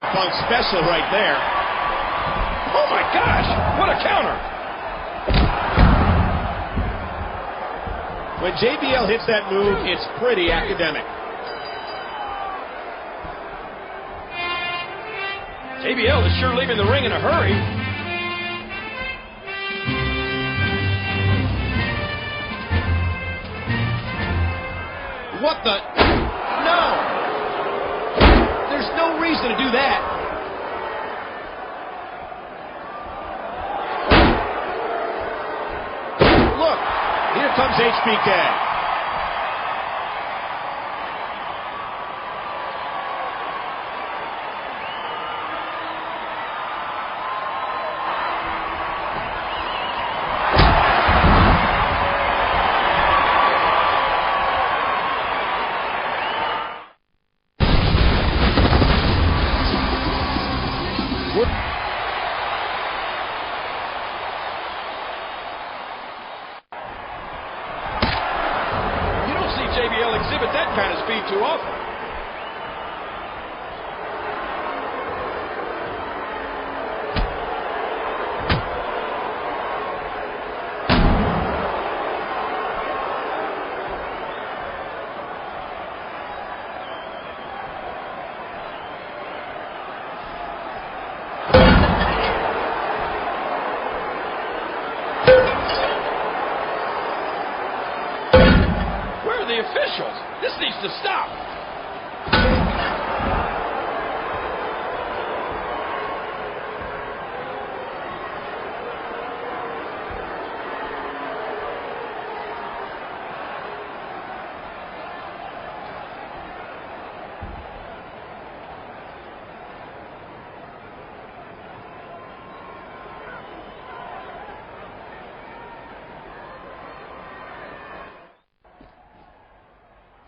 Funk special right there. Oh my gosh, what a counter. When JBL hits that move, it's pretty academic. JBL is sure leaving the ring in a hurry. What the? No! There's no reason to do that. Look, here comes HBK. JBL exhibit that kind of speed too often. The officials. This needs to stop.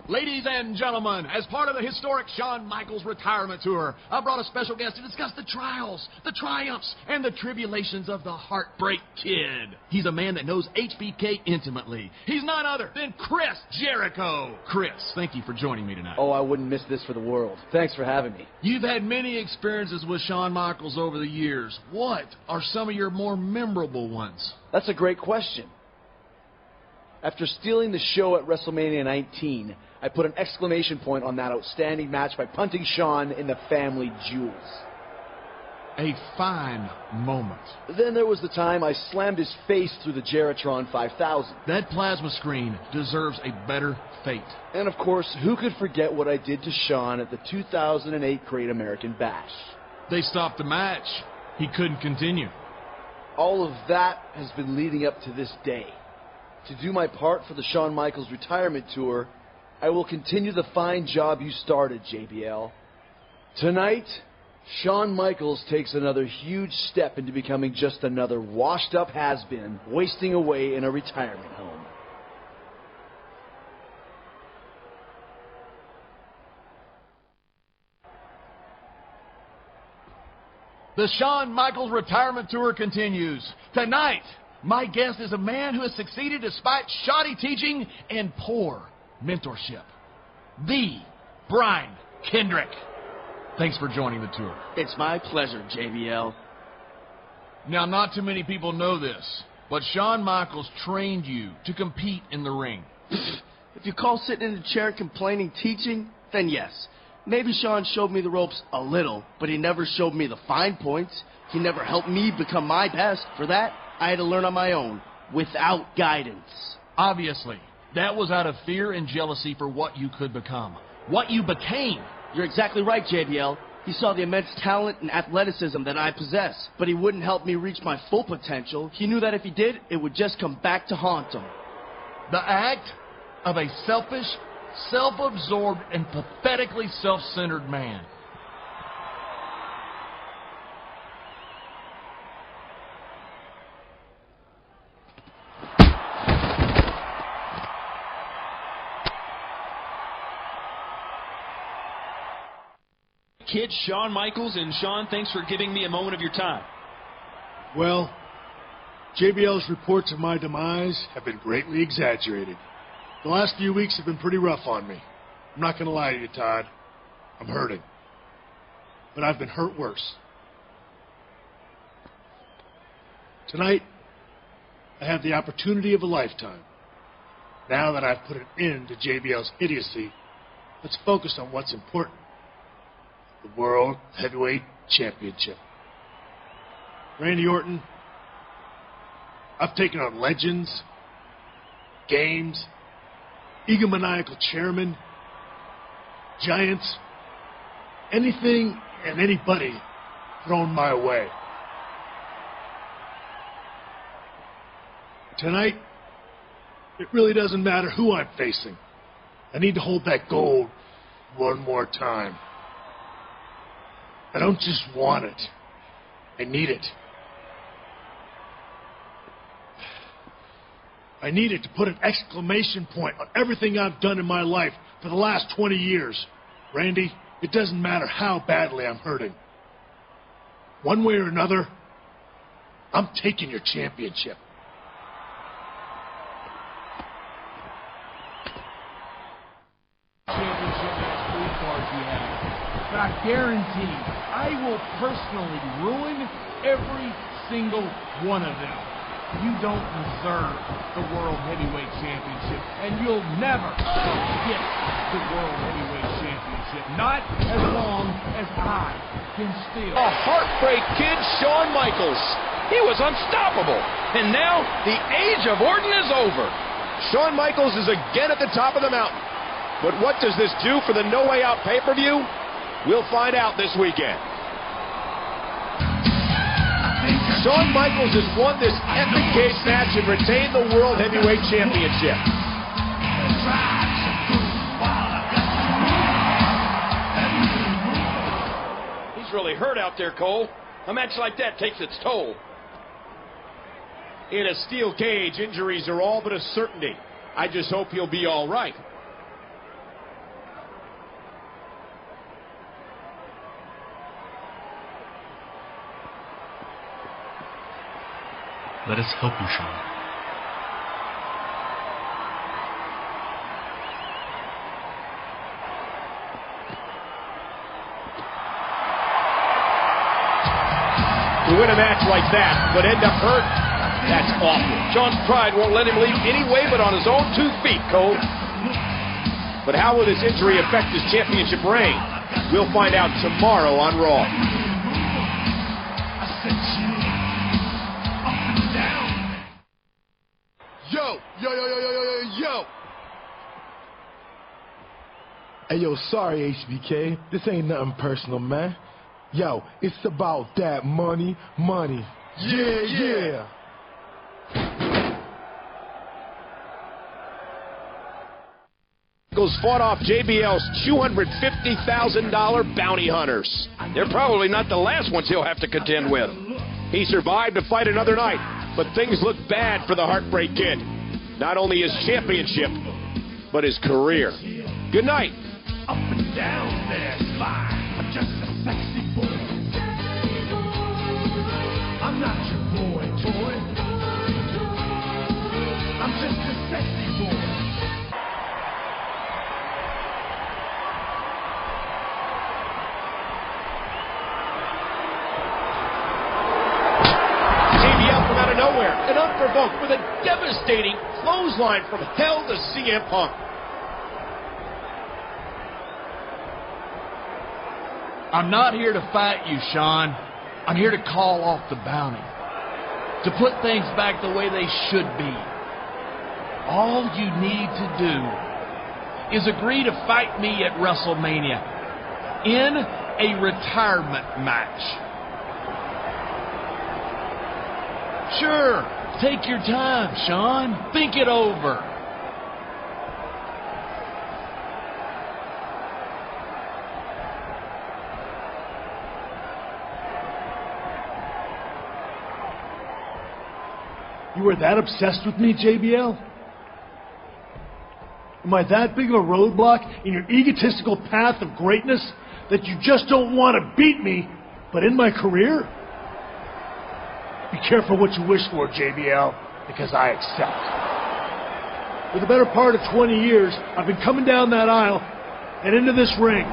Ladies and gentlemen, as part of the historic Shawn Michaels retirement tour, I brought a special guest to discuss the trials, the triumphs, and the tribulations of the Heartbreak Kid. He's a man that knows HBK intimately. He's none other than Chris Jericho. Chris, thank you for joining me tonight. Oh, I wouldn't miss this for the world. Thanks for having me. You've had many experiences with Shawn Michaels over the years. What are some of your more memorable ones? That's a great question. After stealing the show at WrestleMania 19, I put an exclamation point on that outstanding match by punting Shawn in the family jewels. A fine moment. Then there was the time I slammed his face through the Geritron 5000. That plasma screen deserves a better fate. And of course, who could forget what I did to Shawn at the 2008 Great American Bash? They stopped the match. He couldn't continue. All of that has been leading up to this day. To do my part for the Shawn Michaels retirement tour, I will continue the fine job you started, JBL. Tonight, Shawn Michaels takes another huge step into becoming just another washed-up has-been, wasting away in a retirement home. The Shawn Michaels retirement tour continues. Tonight, my guest is a man who has succeeded despite shoddy teaching and poor mentorship. The Brian Kendrick. Thanks for joining the tour. It's my pleasure, JBL. Now, not too many people know this, but Shawn Michaels trained you to compete in the ring. If you call sitting in a chair complaining teaching, then yes. Maybe Shawn showed me the ropes a little, but he never showed me the fine points. He never helped me become my best. For that, I had to learn on my own, without guidance. Obviously, that was out of fear and jealousy for what you could become. What you became. You're exactly right, JBL. He saw the immense talent and athleticism that I possess, but he wouldn't help me reach my full potential. He knew that if he did, it would just come back to haunt him. The act of a selfish, self-absorbed, and pathetically self-centered man. Kid Shawn Michaels, and Shawn, thanks for giving me a moment of your time. Well, JBL's reports of my demise have been greatly exaggerated. The last few weeks have been pretty rough on me. I'm not going to lie to you, Todd. I'm hurting. but I've been hurt worse. Tonight, I have the opportunity of a lifetime. Now that I've put an end to JBL's idiocy, let's focus on what's important. The World Heavyweight Championship. Randy Orton, I've taken on legends, games, egomaniacal chairmen, giants, anything and anybody thrown my way. Tonight, it really doesn't matter who I'm facing. I need to hold that gold one more time. I don't just want it. I need it. I need it to put an exclamation point on everything I've done in my life for the last 20 years. Randy, it doesn't matter how badly I'm hurting. One way or another, I'm taking your championship. Championship match 3 cards you have. But I guarantee I will personally ruin every single one of them. You don't deserve the World Heavyweight Championship, and you'll never get the World Heavyweight Championship. Not as long as I can still. A heartbreak kid, Shawn Michaels. He was unstoppable. And now, the age of Orton is over. Shawn Michaels is again at the top of the mountain. But what does this do for the No Way Out pay-per-view? We'll find out this weekend. Shawn Michaels has won this epic cage match and retained the World Heavyweight Championship. He's really hurt out there, Cole. A match like that takes its toll. In a steel cage, injuries are all but a certainty. I just hope he'll be all right. Let us help you, Shawn. To win a match like that, but end up hurt, that's awful. Shawn's pride won't let him leave any way but on his own 2 feet, Cole. But how will this injury affect his championship reign? We'll find out tomorrow on Raw. Yo! Hey, yo, sorry, HBK. This ain't nothing personal, man. Yo, it's about that money. Yeah. Michaels fought off JBL's $250,000 bounty hunters. They're probably not the last ones he'll have to contend with. He survived to fight another night, but things look bad for the Heartbreak Kid. Not only his championship, but his career. Good night. Up and down there, fine. I'm just a sexy boy. I'm not your boy, toy. I'm just a sexy boy. JBL from out of nowhere and unprovoked with a devastating clothesline from hell to CM Punk. I'm not here to fight you, Shawn. I'm here to call off the bounty. To put things back the way they should be. All you need to do is agree to fight me at WrestleMania in a retirement match. Sure, take your time, Shawn. Think it over. You were that obsessed with me, JBL? Am I that big of a roadblock in your egotistical path of greatness that you just don't want to beat me, but in my career? Be careful what you wish for, JBL, because I accept. For the better part of 20 years, I've been coming down that aisle and into this ring.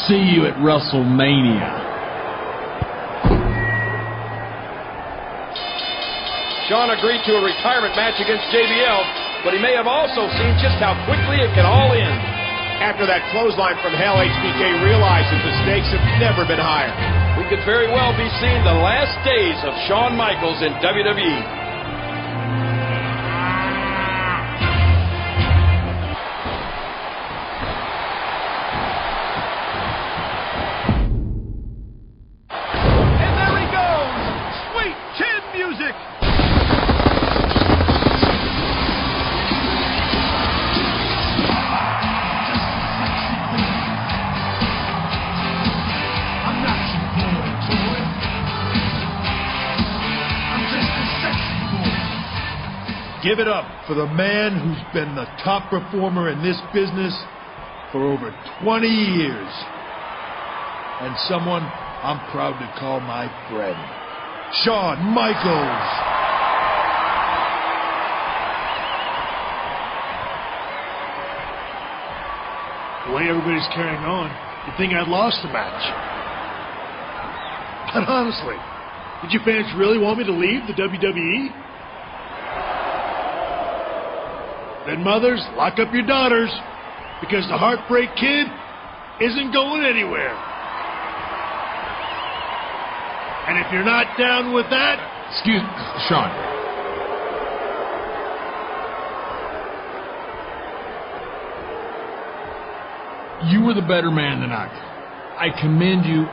See you at WrestleMania. Shawn agreed to a retirement match against JBL, but he may have also seen just how quickly it can all end. After that clothesline from hell, HBK realizes the stakes have never been higher. We could very well be seeing the last days of Shawn Michaels in WWE. Give it up for the man who's been the top performer in this business for over 20 years. And someone I'm proud to call my friend, Shawn Michaels. The way everybody's carrying on, you'd think I'd lost the match. But honestly, did you fans really want me to leave the WWE? Then mothers, lock up your daughters, because the Heartbreak Kid isn't going anywhere. And if you're not down with that... Excuse Shawn. You were the better man tonight. I commend you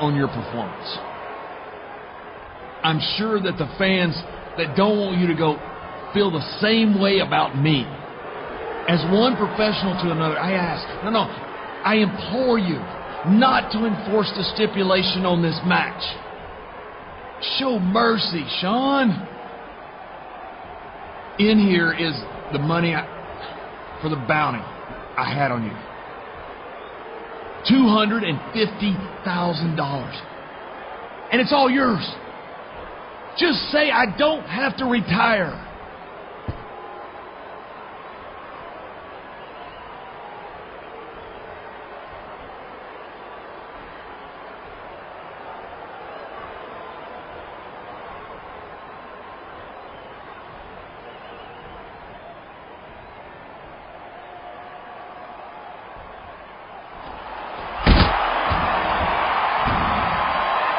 on your performance. I'm sure that the fans that don't want you to go feel the same way about me. As one professional to another, I ask, I implore you not to enforce the stipulation on this match. Show mercy, Shawn. In here is the money for the bounty I had on you. $250,000. And it's all yours. Just say I don't have to retire.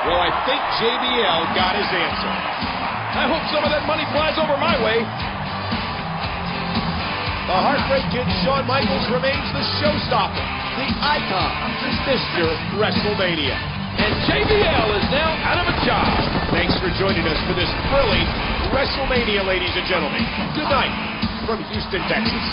Well, I think JBL got his answer. I hope some of that money flies over my way. The Heartbreak Kid Shawn Michaels remains the showstopper, the icon, Mr. WrestleMania. And JBL is now out of a job. Thanks for joining us for this thrilling WrestleMania, ladies and gentlemen. Good night from Houston, Texas.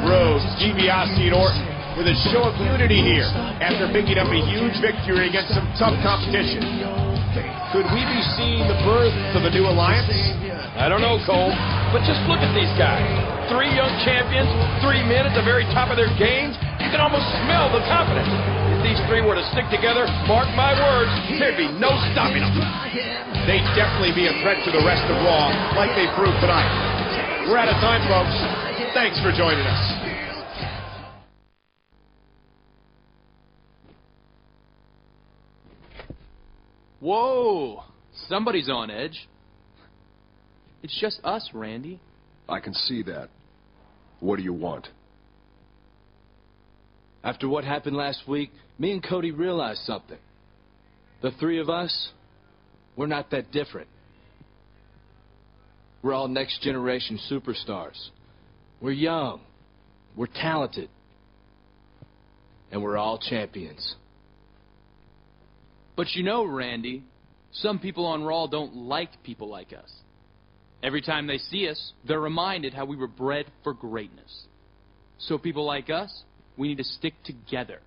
Rose, DiBiase, and Orton with a show of unity here after picking up a huge victory against some tough competition. Could we be seeing the birth of a new alliance? I don't know, Cole, but just look at these guys. 3 young champions, 3 men at the very top of their games. You can almost smell the confidence. If these 3 were to stick together, mark my words, there'd be no stopping them. They'd definitely be a threat to the rest of Raw, like they proved tonight. We're out of time, folks. Thanks for joining us. Whoa! Somebody's on edge. It's just us, Randy. I can see that. What do you want? After what happened last week, me and Cody realized something. The 3 of us, we're not that different. We're all next generation superstars. We're young. We're talented. And we're all champions. But you know, Randy, some people on Raw don't like people like us. Every time they see us, they're reminded how we were bred for greatness. So people like us, we need to stick together.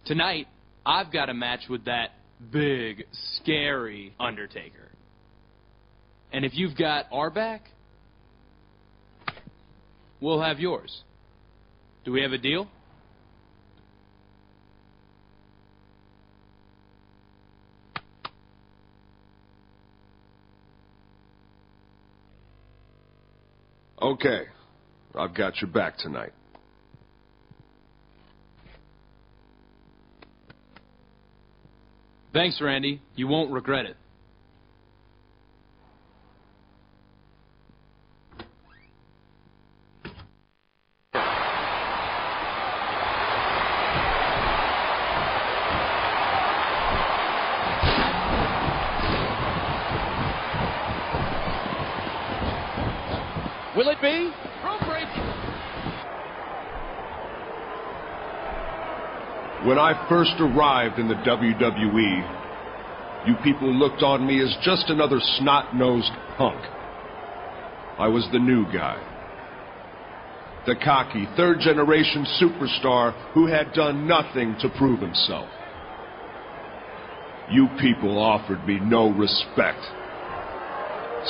Tonight, I've got a match with that big, scary Undertaker. And if you've got our back, we'll have yours. Do we have a deal? Okay, I've got your back tonight. Thanks, Randy. You won't regret it. Will it be? When I first arrived in the WWE, you people looked on me as just another snot-nosed punk. I was the new guy. The cocky, third-generation superstar who had done nothing to prove himself. You people offered me no respect,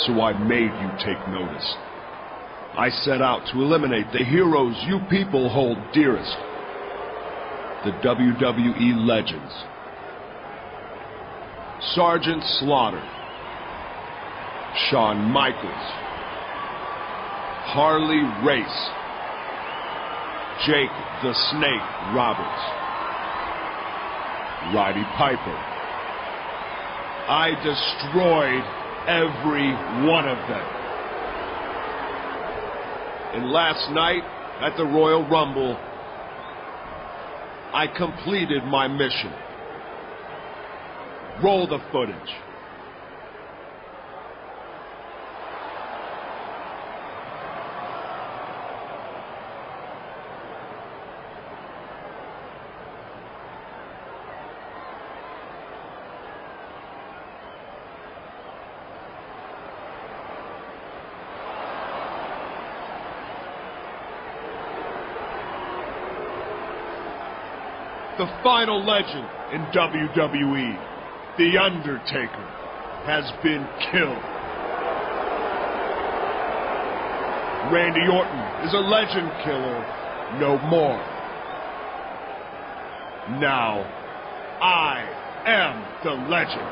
so I made you take notice. I set out to eliminate the heroes you people hold dearest. The WWE legends. Sergeant Slaughter, Shawn Michaels, Harley Race, Jake the Snake Roberts, Roddy Piper. I destroyed every one of them. And last night, at the Royal Rumble, I completed my mission. Roll the footage. The final legend in WWE, The Undertaker, has been killed. Randy Orton is a legend killer no more. Now, I am the legend.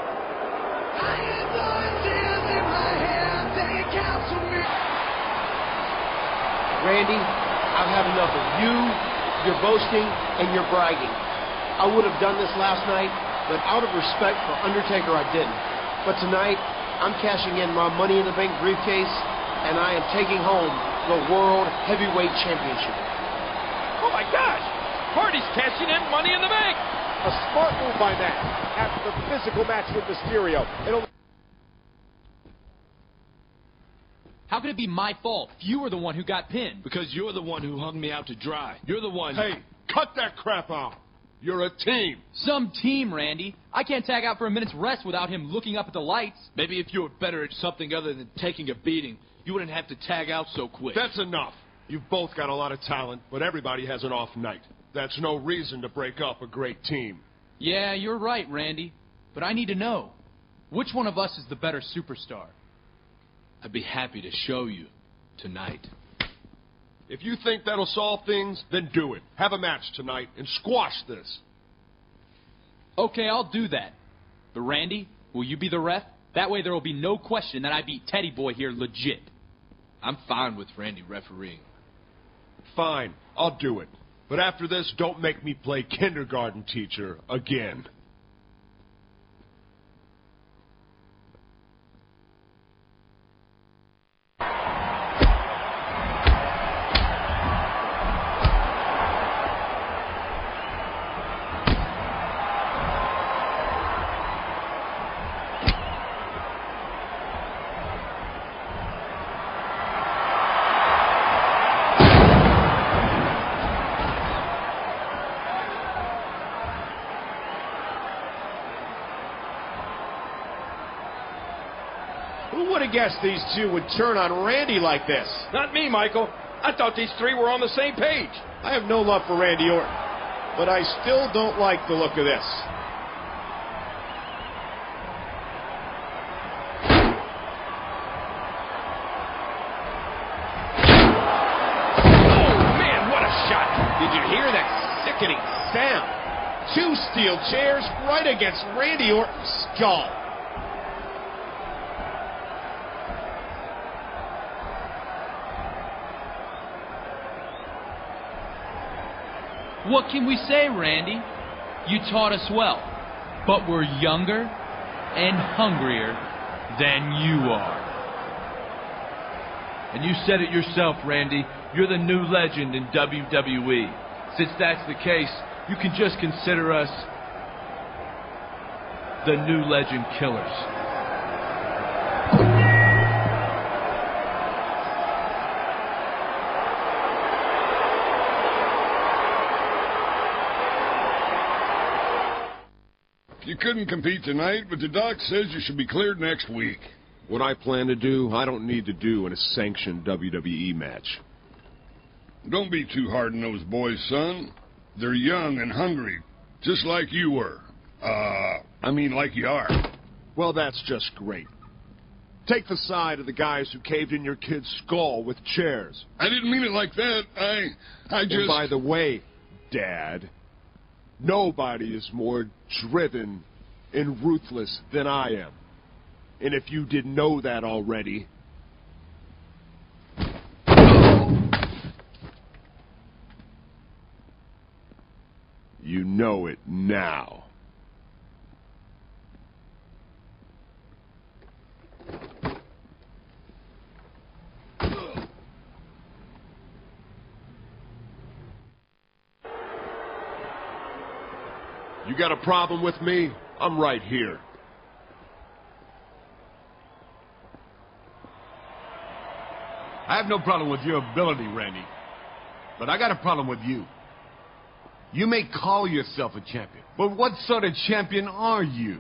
Randy, I've had enough of you, your boasting, and your bragging. I would have done this last night, but out of respect for Undertaker, I didn't. But tonight, I'm cashing in my Money in the Bank briefcase, and I am taking home the World Heavyweight Championship. Oh my gosh! Hardy's cashing in Money in the Bank! A smart move by Matt after the physical match with Mysterio. How could it be my fault? You were the one who got pinned. Because you're the one who hung me out to dry. You're the one... Hey, cut that crap out. You're a team. Some team, Randy. I can't tag out for a minute's rest without him looking up at the lights. Maybe if you were better at something other than taking a beating, you wouldn't have to tag out so quick. That's enough. You've both got a lot of talent, but everybody has an off night. That's no reason to break up a great team. Yeah, you're right, Randy. But I need to know, which one of us is the better superstar? I'd be happy to show you tonight. If you think that'll solve things, then do it. Have a match tonight and squash this. Okay, I'll do that. But Randy, will you be the ref? That way there will be no question that I beat Teddy Boy here legit. I'm fine with Randy refereeing. Fine, I'll do it. But after this, don't make me play kindergarten teacher again. Who would have guessed these two would turn on Randy like this? Not me, Michael. I thought these three were on the same page. I have no love for Randy Orton, but I still don't like the look of this. Oh, man, what a shot. Did you hear that sickening sound? 2 steel chairs right against Randy Orton's skull. What can we say, Randy? You taught us well, but we're younger and hungrier than you are. And you said it yourself, Randy. You're the new legend in WWE. Since that's the case, you can just consider us the new legend killers. You couldn't compete tonight, but the doc says you should be cleared next week. What I plan to do, I don't need to do in a sanctioned WWE match. Don't be too hard on those boys, son. They're young and hungry, just like you were. Like you are. Well, that's just great. Take the side of the guys who caved in your kid's skull with chairs. I didn't mean it like that. I just... And by the way, Dad, nobody is more driven and ruthless than I am. And if you didn't know that already... you know it now. You got a problem with me? I'm right here. I have no problem with your ability, Randy. But I got a problem with you. You may call yourself a champion, but what sort of champion are you?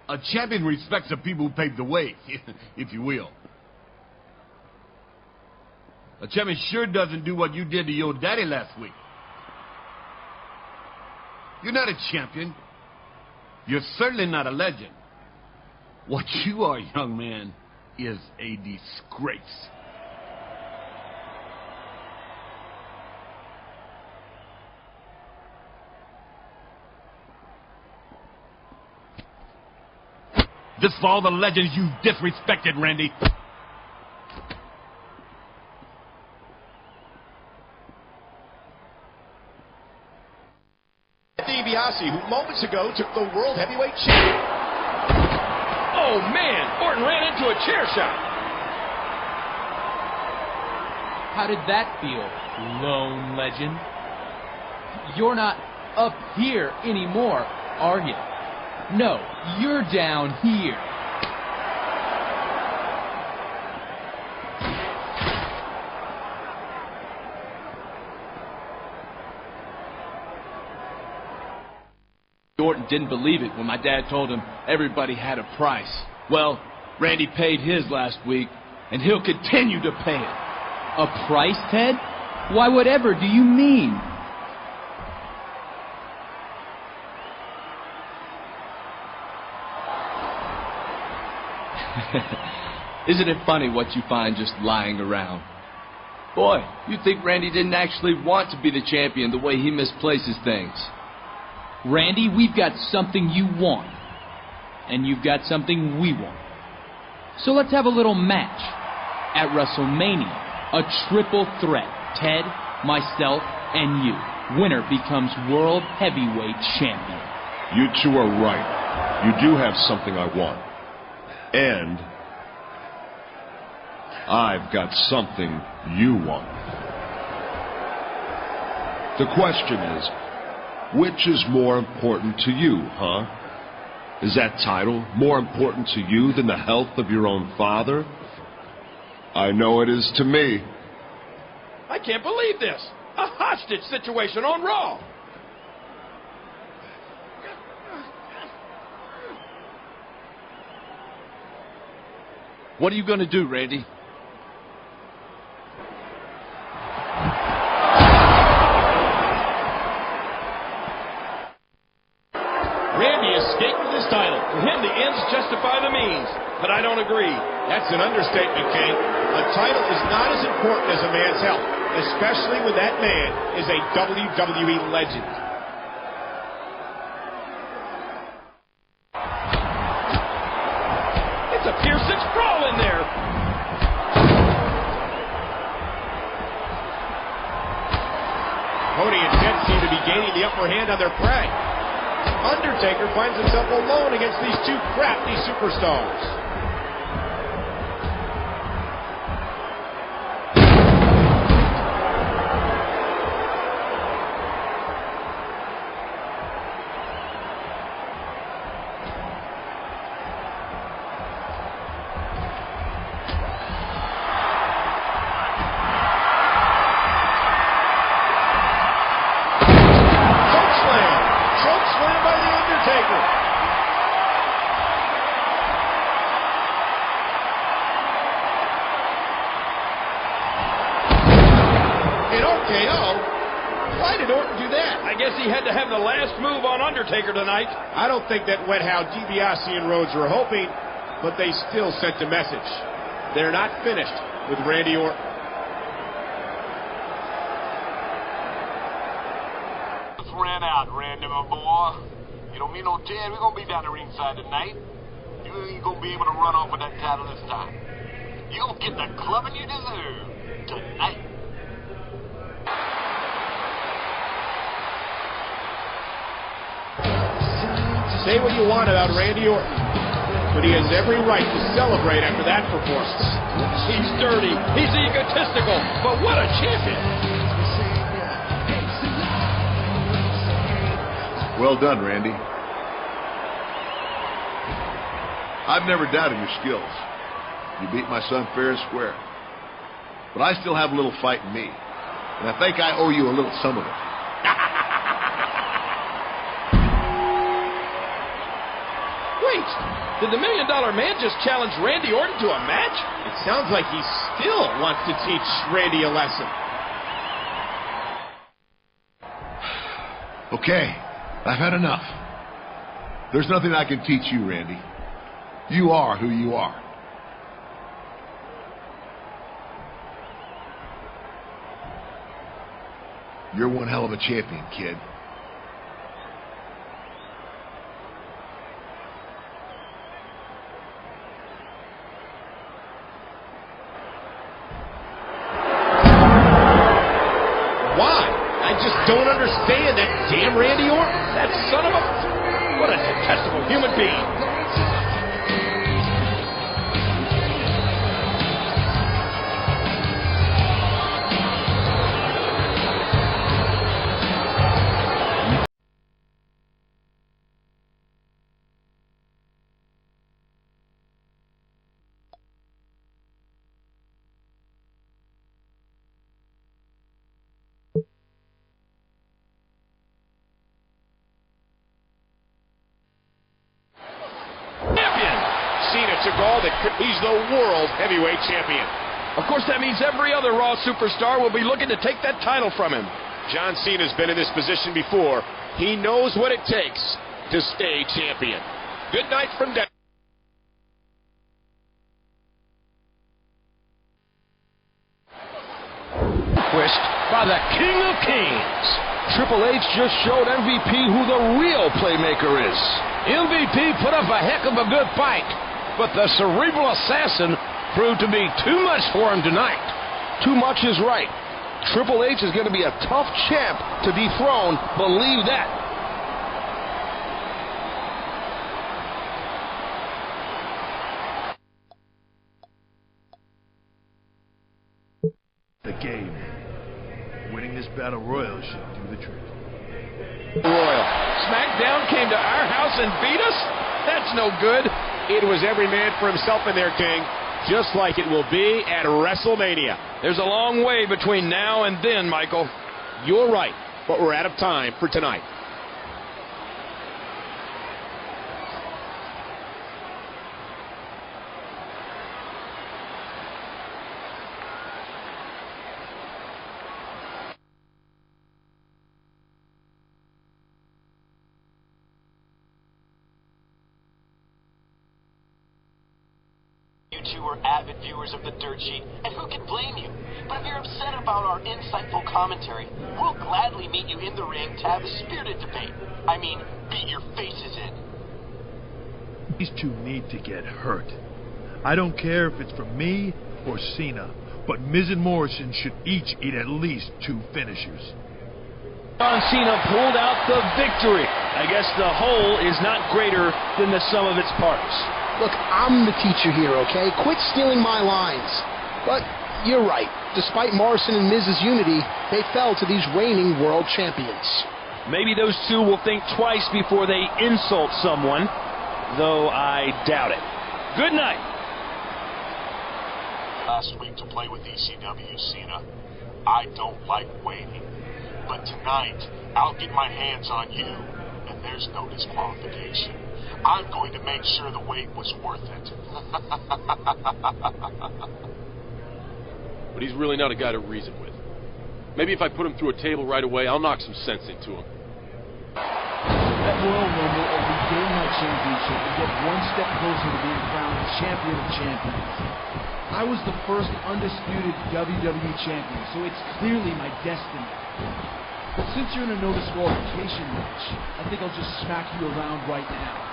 A champion respects the people who paved the way, if you will. A champion sure doesn't do what you did to your daddy last week. You're not a champion. You're certainly not a legend. What you are, young man, is a disgrace. This for all the legends you disrespected, Randy. DiBiase, who moments ago took the World Heavyweight Championship. Oh, man, Orton ran into a chair shot. How did that feel, lone legend? You're not up here anymore, are you? No, you're down here. Orton didn't believe it when my dad told him everybody had a price. Well, Randy paid his last week, and he'll continue to pay it. A price, Ted? Why, whatever do you mean? Isn't it funny what you find just lying around? Boy, you'd think Randy didn't actually want to be the champion the way he misplaces things. Randy, we've got something you want. And you've got something we want. So let's have a little match. At WrestleMania, a triple threat. Ted, myself, and you. Winner becomes World Heavyweight Champion. You two are right. You do have something I want. And I've got something you want. The question is, which is more important to you, huh? Is that title more important to you than the health of your own father? I know it is to me. I can't believe this. A hostage situation on Raw. What are you going to do, Randy? Randy escaped with his title. For him, the ends justify the means. But I don't agree. That's an understatement, King. A title is not as important as a man's health, especially when that man is a WWE legend. It's a Pearson sprawl in there. Cody and Ted seem to be gaining the upper hand on their prey. Undertaker finds himself alone against these two crafty superstars. Undertaker tonight. I don't think that went how DiBiase and Rhodes were hoping, but they still sent a message. They're not finished with Randy Orton. Just ran out, Randy, my boy. You don't mean no Ted. We're going to be down the ringside tonight. You ain't going to be able to run off with that title this time. You'll get the clubbing you deserve tonight. Say what you want about Randy Orton, but he has every right to celebrate after that performance. He's dirty, he's egotistical, but what a champion! Well done, Randy. I've never doubted your skills. You beat my son fair and square. But I still have a little fight in me, and I think I owe you a little some of it. Did the $1 Million Man just challenge Randy Orton to a match? It sounds like he still wants to teach Randy a lesson. Okay, I've had enough. There's nothing I can teach you, Randy. You are who you are. You're one hell of a champion, kid. Don't understand that damn Randy Orton. That son of a... What a detestable human being. reach a goal that he's the world heavyweight champion. Of course, that means every other Raw superstar will be looking to take that title from him. John Cena's been in this position before. He knows what it takes to stay champion. Good night from Denver. By the King of Kings. Triple H just showed MVP who the real playmaker is. MVP put up a heck of a good fight, but the cerebral assassin proved to be too much for him tonight. Too much is right. Triple H is going to be a tough champ to dethrone, believe that. The game. Winning this battle royal should do the trick. Royal. Smackdown came to our house and beat us? That's no good. It was every man for himself in there, King, just like it will be at WrestleMania. There's a long way between now and then, Michael. You're right, but we're out of time for tonight. You two are avid viewers of The Dirt Sheet, and who can blame you? But if you're upset about our insightful commentary, we'll gladly meet you in the ring to have a spirited debate. I mean, beat your faces in. These two need to get hurt. I don't care if it's for me or Cena, but Miz and Morrison should each eat at least 2 finishers. John Cena pulled out the victory. I guess the whole is not greater than the sum of its parts. Look, I'm the teacher here, okay? Quit stealing my lines. But you're right. Despite Morrison and Miz's unity, they fell to these reigning world champions. Maybe those two will think twice before they insult someone, though I doubt it. Good night. Last week to play with ECW, Cena. I don't like waiting. But tonight, I'll get my hands on you, and there's no disqualification. I'm going to make sure the wait was worth it. But he's really not a guy to reason with. Maybe if I put him through a table right away, I'll knock some sense into him. That Royal Rumble will regain my championship and get one step closer to being crowned champion of champions. I was the first undisputed WWE champion, so it's clearly my destiny. But since you're in a no disqualification match, I think I'll just smack you around right now.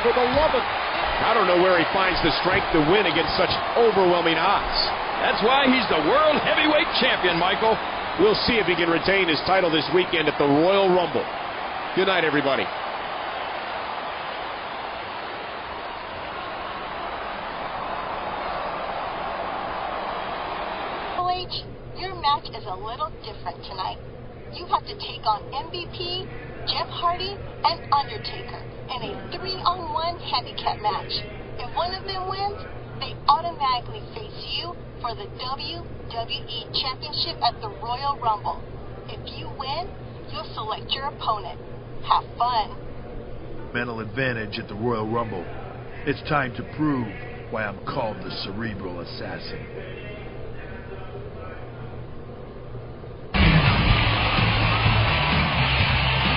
For the love of... I don't know where he finds the strength to win against such overwhelming odds. That's why he's the World Heavyweight Champion, Michael. We'll see if he can retain his title this weekend at the Royal Rumble. Good night, everybody. Your match is a little different tonight. You have to take on MVP, Jeff Hardy, and Undertaker in a 3-on-1 handicap match. If one of them wins, they automatically face you for the WWE Championship at the Royal Rumble. If you win, you'll select your opponent. Have fun. Mental advantage at the Royal Rumble. It's time to prove why I'm called the Cerebral Assassin.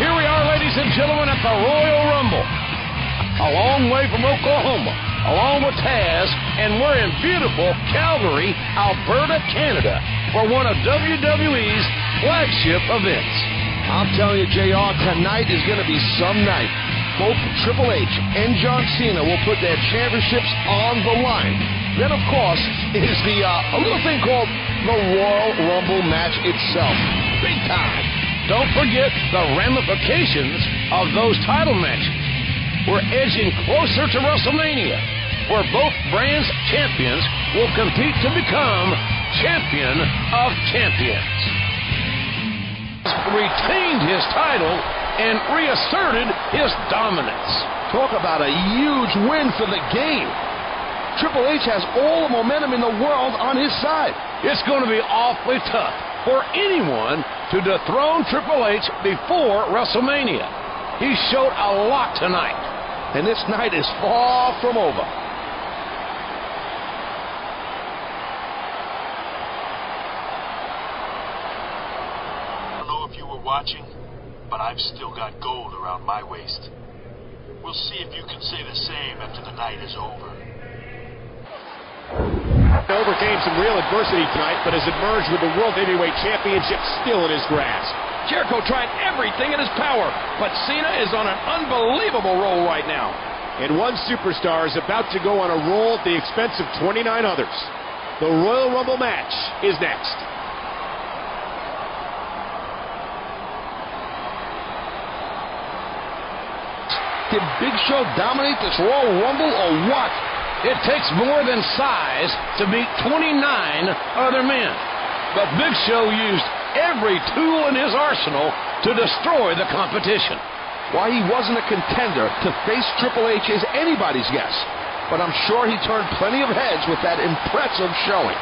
Here we are, ladies and gentlemen, at the Royal Rumble. A long way from Oklahoma, along with Taz, and we're in beautiful Calgary, Alberta, Canada, for one of WWE's flagship events. I'm telling you, JR, tonight is going to be some night. Both Triple H and John Cena will put their championships on the line. Then, of course, is the a little thing called the Royal Rumble match itself. Big time. Don't forget the ramifications of those title matches. We're edging closer to WrestleMania, where both brands' champions will compete to become champion of champions. Retained his title and reasserted his dominance. Talk about a huge win for the game. Triple H has all the momentum in the world on his side. It's going to be awfully tough for anyone to dethrone Triple H before WrestleMania. He showed a lot tonight, and this night is far from over. I don't know if you were watching, but I've still got gold around my waist. We'll see if you can say the same after the night is over. Overcame some real adversity tonight, but has emerged with the World Heavyweight Championship still in his grasp. Jericho tried everything in his power, but Cena is on an unbelievable roll right now. And one superstar is about to go on a roll at the expense of 29 others. The Royal Rumble match is next. Did Big Show dominate this Royal Rumble or what? It takes more than size to beat 29 other men. But Big Show used every tool in his arsenal to destroy the competition. Why he wasn't a contender to face Triple H is anybody's guess. But I'm sure he turned plenty of heads with that impressive showing.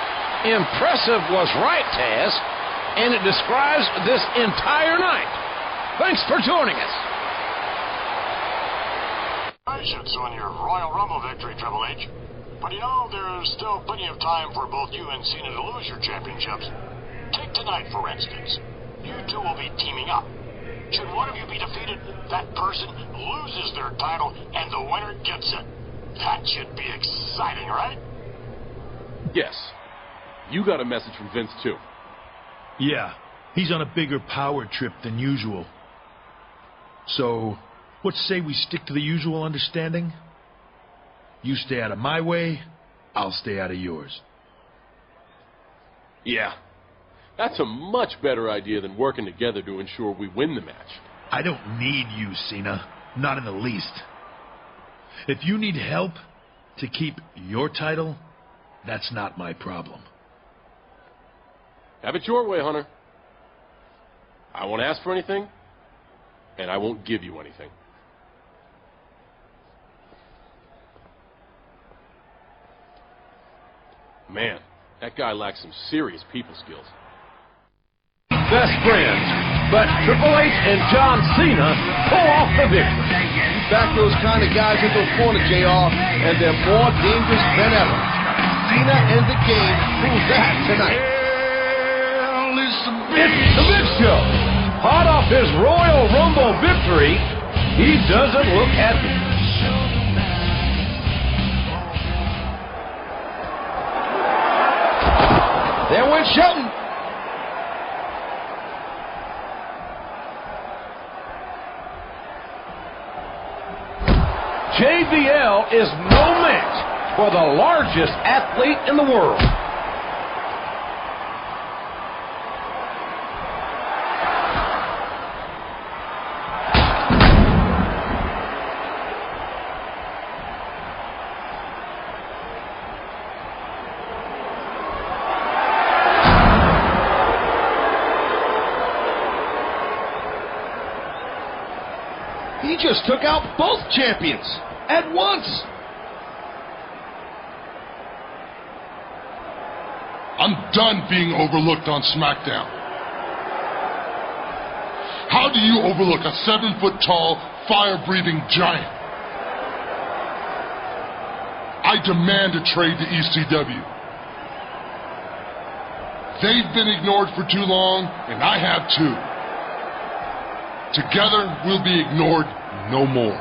Impressive was right, Taz, and it describes this entire night. Thanks for joining us. Congratulations on your Royal Rumble victory, Triple H. But you know, there's still plenty of time for both you and Cena to lose your championships. Take tonight, for instance. You two will be teaming up. Should one of you be defeated, that person loses their title and the winner gets it. That should be exciting, right? Yes. You got a message from Vince, too. Yeah, he's on a bigger power trip than usual. So, what say we stick to the usual understanding? You stay out of my way, I'll stay out of yours. Yeah. That's a much better idea than working together to ensure we win the match. I don't need you, Cena. Not in the least. If you need help to keep your title, that's not my problem. Have it your way, Hunter. I won't ask for anything, and I won't give you anything. Man, that guy lacks some serious people skills. Best friends, but Triple H and John Cena pull off the victory. Back those kind of guys into a corner, JR, and they're more dangerous than ever. Cena and the game prove that tonight. It's the Big Show. Hot off his Royal Rumble victory, he doesn't look happy. There went Shelton. JBL is no match for the largest athlete in the world. He just took out both champions at once. I'm done being overlooked on SmackDown. How do you overlook a 7-foot-tall, fire-breathing giant? I demand a trade to ECW. They've been ignored for too long, and I have too. Together, we'll be ignored no more.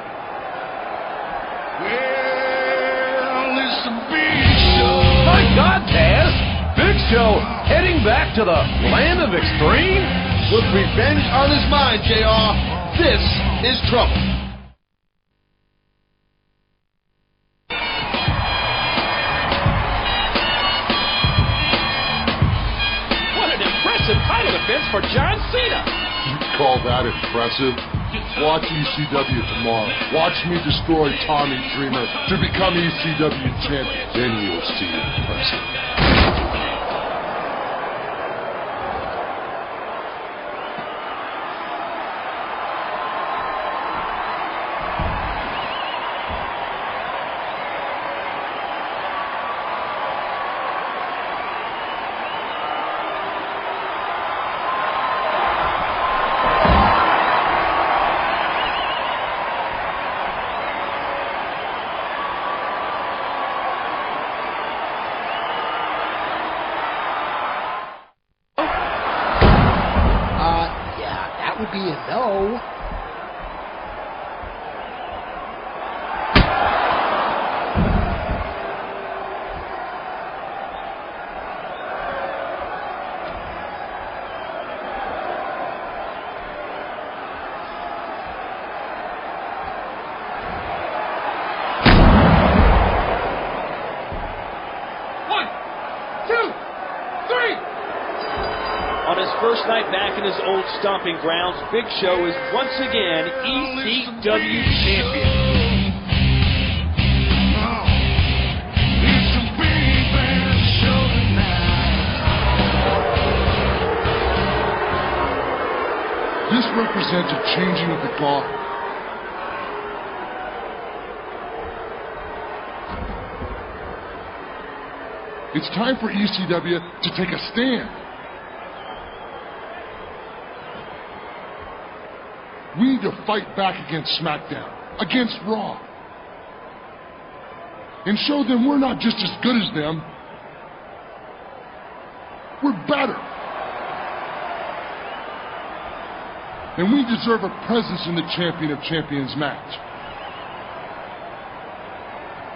Well, it's the Big Show. My God, Taz! Big Show heading back to the land of extreme? With revenge on his mind, JR, this is trouble. What an impressive title defense for John Cena. You call that impressive? Watch ECW tomorrow. Watch me destroy Tommy Dreamer to become ECW champion. Then you'll see impressive. No. First night back in his old stomping grounds, Big Show is once again ECW champion. This represents a changing of the guard. It's time for ECW to take a stand. We need to fight back against SmackDown, against Raw, and show them we're not just as good as them, we're better. And we deserve a presence in the Champion of Champions match.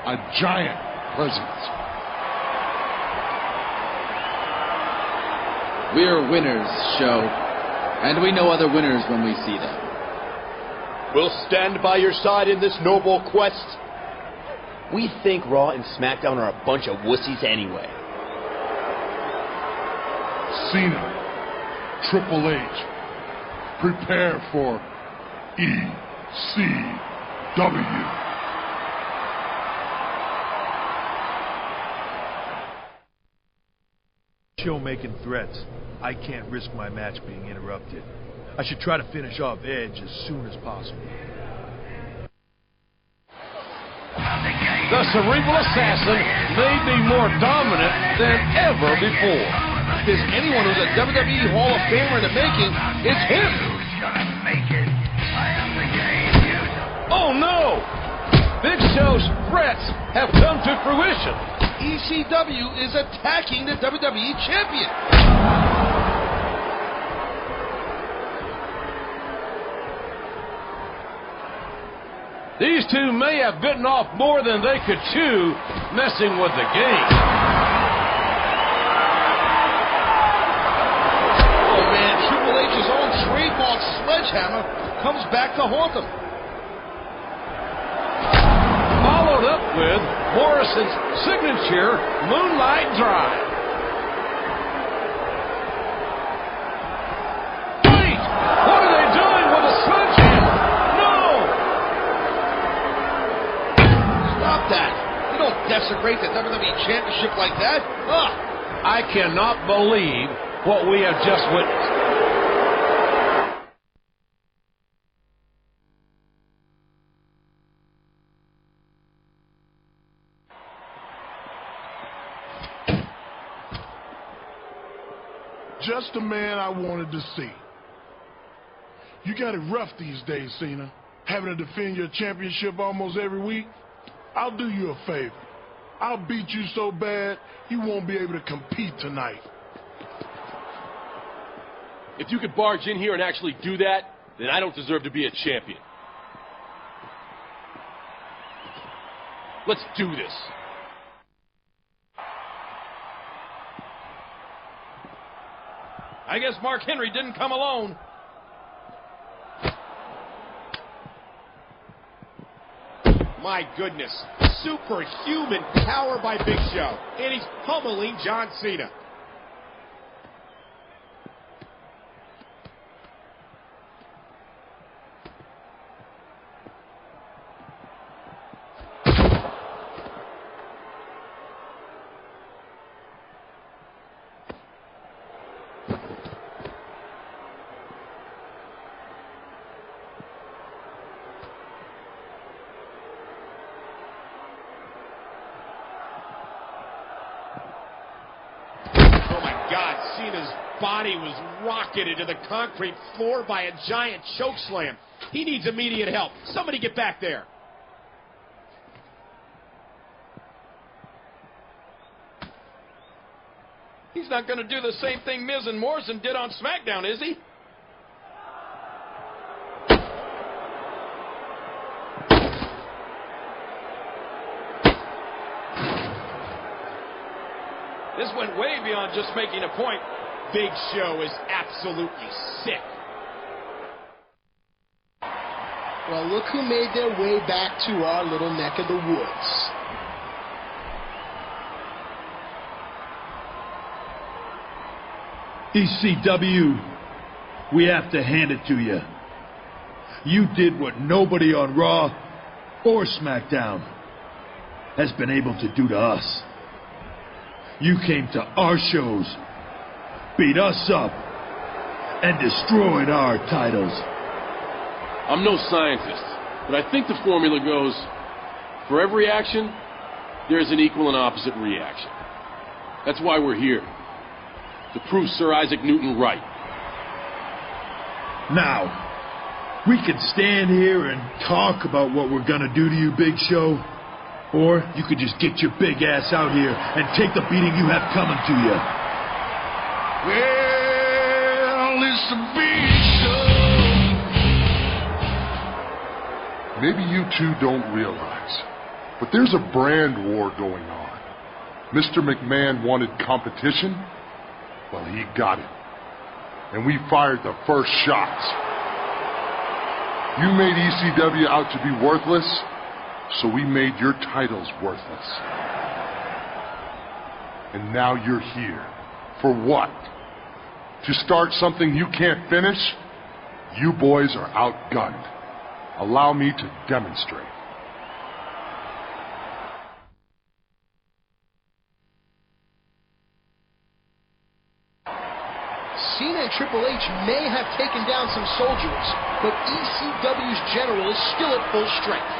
A giant presence. We're winners, Show, and we know other winners when we see them. We'll stand by your side in this noble quest. We think Raw and SmackDown are a bunch of wussies anyway. Cena, Triple H, prepare for ECW. Show making threats. I can't risk my match being interrupted. I should try to finish off Edge as soon as possible. The cerebral assassin may be more dominant than ever before. If there's anyone who's a WWE Hall of Famer in the making, it's him. Oh no! Big Show's threats have come to fruition. ECW is attacking the WWE Champion. These two may have bitten off more than they could chew, messing with the game. Oh man, Triple H's own trademark sledgehammer comes back to haunt them. Followed up with Morrison's signature Moonlight Drive. Wait! What are they doing with a sledgehammer? That. You don't desecrate the WWE Championship like that. Ugh. I cannot believe what we have just witnessed. Just the man I wanted to see. You got it rough these days, Cena. Having to defend your championship almost every week. I'll do you a favor. I'll beat you so bad, you won't be able to compete tonight. If you could barge in here and actually do that, then I don't deserve to be a champion. Let's do this. I guess Mark Henry didn't come alone. My goodness. Superhuman power by Big Show. And he's pummeling John Cena. Cena's body was rocketed into the concrete floor by a giant chokeslam. He needs immediate help. Somebody get back there. He's not going to do the same thing Miz and Morrison did on SmackDown, is he? This went way beyond just making a point. Big Show is absolutely sick. Well, look who made their way back to our little neck of the woods. ECW, we have to hand it to you. You did what nobody on Raw or SmackDown has been able to do to us. You came to our shows, beat us up, and destroyed our titles. I'm no scientist, but I think the formula goes, for every action, there's an equal and opposite reaction. That's why we're here, to prove Sir Isaac Newton right. Now, we could stand here and talk about what we're gonna do to you, Big Show, or you could just get your big ass out here and take the beating you have coming to you. Well, it's a big show. Maybe you two don't realize, but there's a brand war going on. Mr. McMahon wanted competition. Well, he got it. And we fired the first shots. You made ECW out to be worthless, so we made your titles worthless. And now you're here. For what? To start something you can't finish? You boys are outgunned. Allow me to demonstrate. Cena and Triple H may have taken down some soldiers, but ECW's general is still at full strength.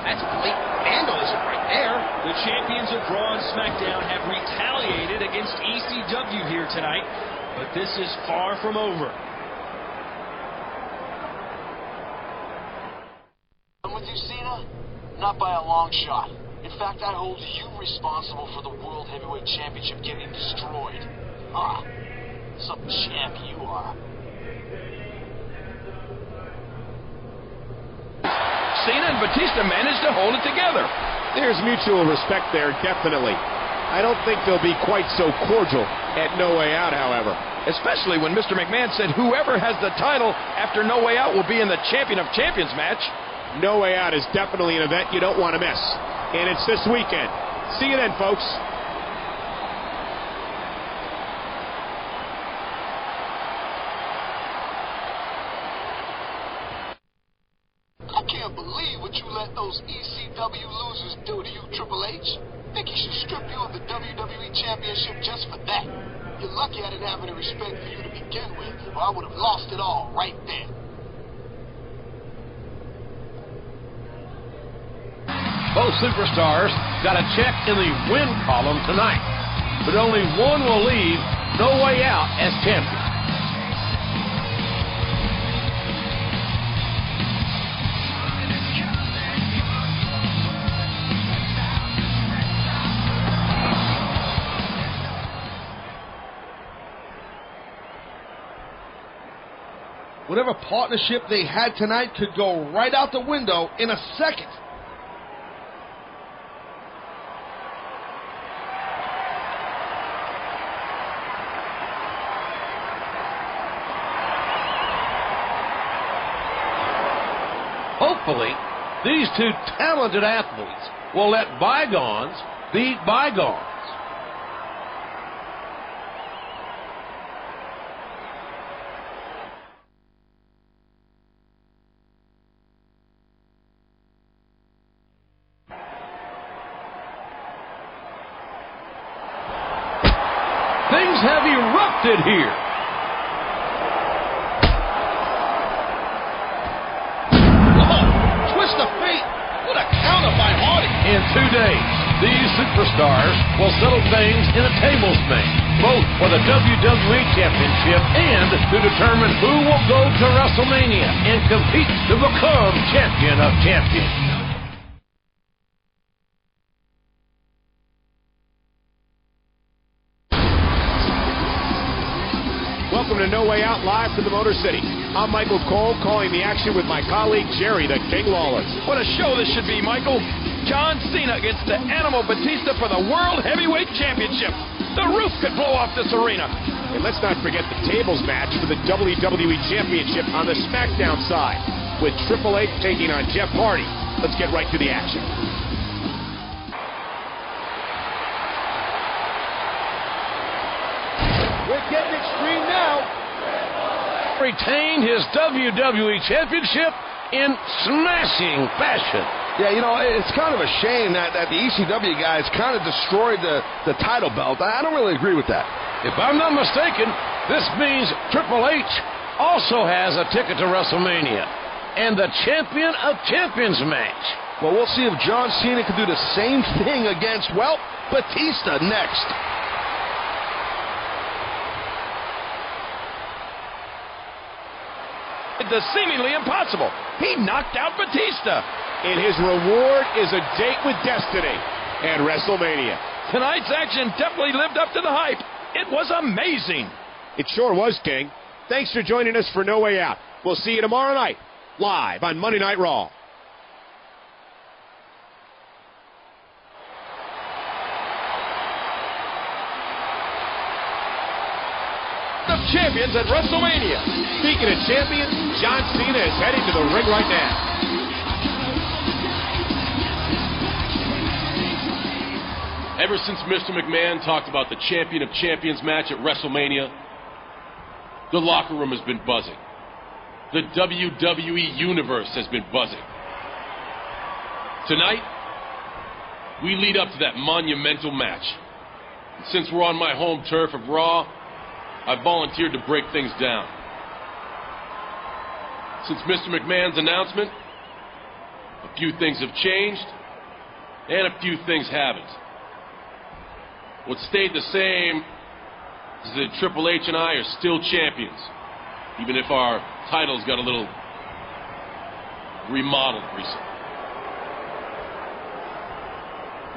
That's blatant vandalism right there. The champions of Raw and SmackDown have retaliated against ECW here tonight, but this is far from over. I'm with you, Cena. Not by a long shot. In fact, I hold you responsible for the World Heavyweight Championship getting destroyed. Ah, some champ you are. Cena and Batista managed to hold it together. There's mutual respect there, definitely. I don't think they'll be quite so cordial at No Way Out, however. Especially when Mr. McMahon said whoever has the title after No Way Out will be in the Champion of Champions match. No Way Out is definitely an event you don't want to miss. And it's this weekend. See you then, folks. I can't believe what you let those ECW losers do to you, Triple H. Think he should strip you of the WWE Championship just for that. You're lucky I didn't have any respect for you to begin with, or I would have lost it all right there. Both superstars got a check in the win column tonight, but only one will leave No Way Out as champion. Whatever partnership they had tonight could go right out the window in a second. Hopefully, these two talented athletes will let bygones be bygones. Things have erupted here. In 2 days, these superstars will settle things in a tables match, both for the WWE Championship and to determine who will go to WrestleMania and compete to become Champion of Champions. Welcome to No Way Out, live from the Motor City. I'm Michael Cole, calling the action with my colleague Jerry the King Lawler. What a show this should be, Michael. John Cena against the Animal Batista for the World Heavyweight Championship. The roof could blow off this arena. And let's not forget the tables match for the WWE Championship on the Smackdown side, with Triple H taking on Jeff Hardy. Let's get right to the action. We're getting extreme now. Retained his WWE Championship in smashing fashion. Yeah, you know, it's kind of a shame that the ECW guys kind of destroyed the title belt. I don't really agree with that. If I'm not mistaken, this means Triple H also has a ticket to WrestleMania and the Champion of Champions match. Well, we'll see if John Cena can do the same thing against, well, Batista next. The seemingly impossible. He knocked out Batista. And his reward is a date with Destiny and WrestleMania. Tonight's action definitely lived up to the hype. It was amazing. It sure was, King. Thanks for joining us for No Way Out. We'll see you tomorrow night, live on Monday Night Raw. Of champions at WrestleMania. Speaking of champions, John Cena is heading to the ring right now. Ever since Mr. McMahon talked about the Champion of Champions match at WrestleMania, the locker room has been buzzing. The WWE Universe has been buzzing. Tonight, we lead up to that monumental match. And since we're on my home turf of Raw, I volunteered to break things down. Since Mr. McMahon's announcement, a few things have changed, and a few things haven't. What stayed the same is that Triple H and I are still champions, even if our titles got a little remodeled recently.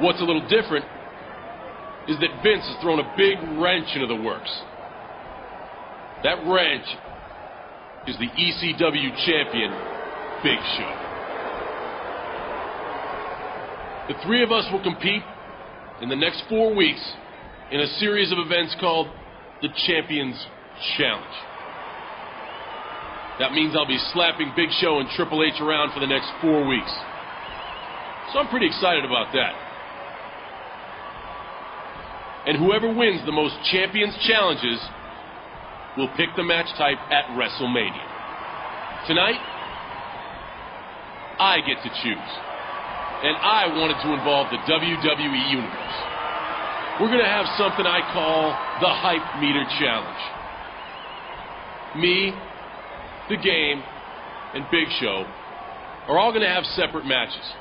What's a little different is that Vince has thrown a big wrench into the works. That wrench is the ECW champion, Big Show. The three of us will compete in the next 4 weeks in a series of events called the Champions Challenge. That means I'll be slapping Big Show and Triple H around for the next 4 weeks. So I'm pretty excited about that. And whoever wins the most Champions Challenges will pick the match type at WrestleMania. Tonight, I get to choose. And I wanted to involve the WWE Universe. We're going to have something I call the Hype Meter Challenge. Me, the Game, and Big Show are all going to have separate matches.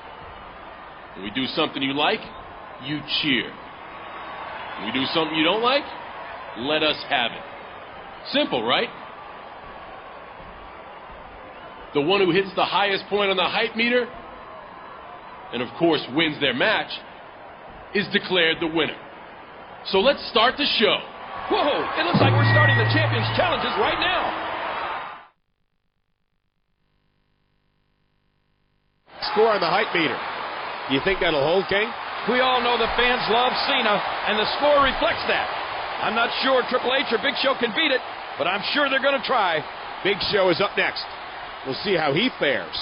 When we do something you like, you cheer. When we do something you don't like, let us have it. Simple, right? The one who hits the highest point on the hype meter, and of course wins their match, is declared the winner. So let's start the show. Whoa, it looks like we're starting the Champions Challenges right now. Score on the hype meter. Do you think that'll hold, King? We all know the fans love Cena, and the score reflects that. I'm not sure Triple H or Big Show can beat it, but I'm sure they're going to try. Big Show is up next. We'll see how he fares.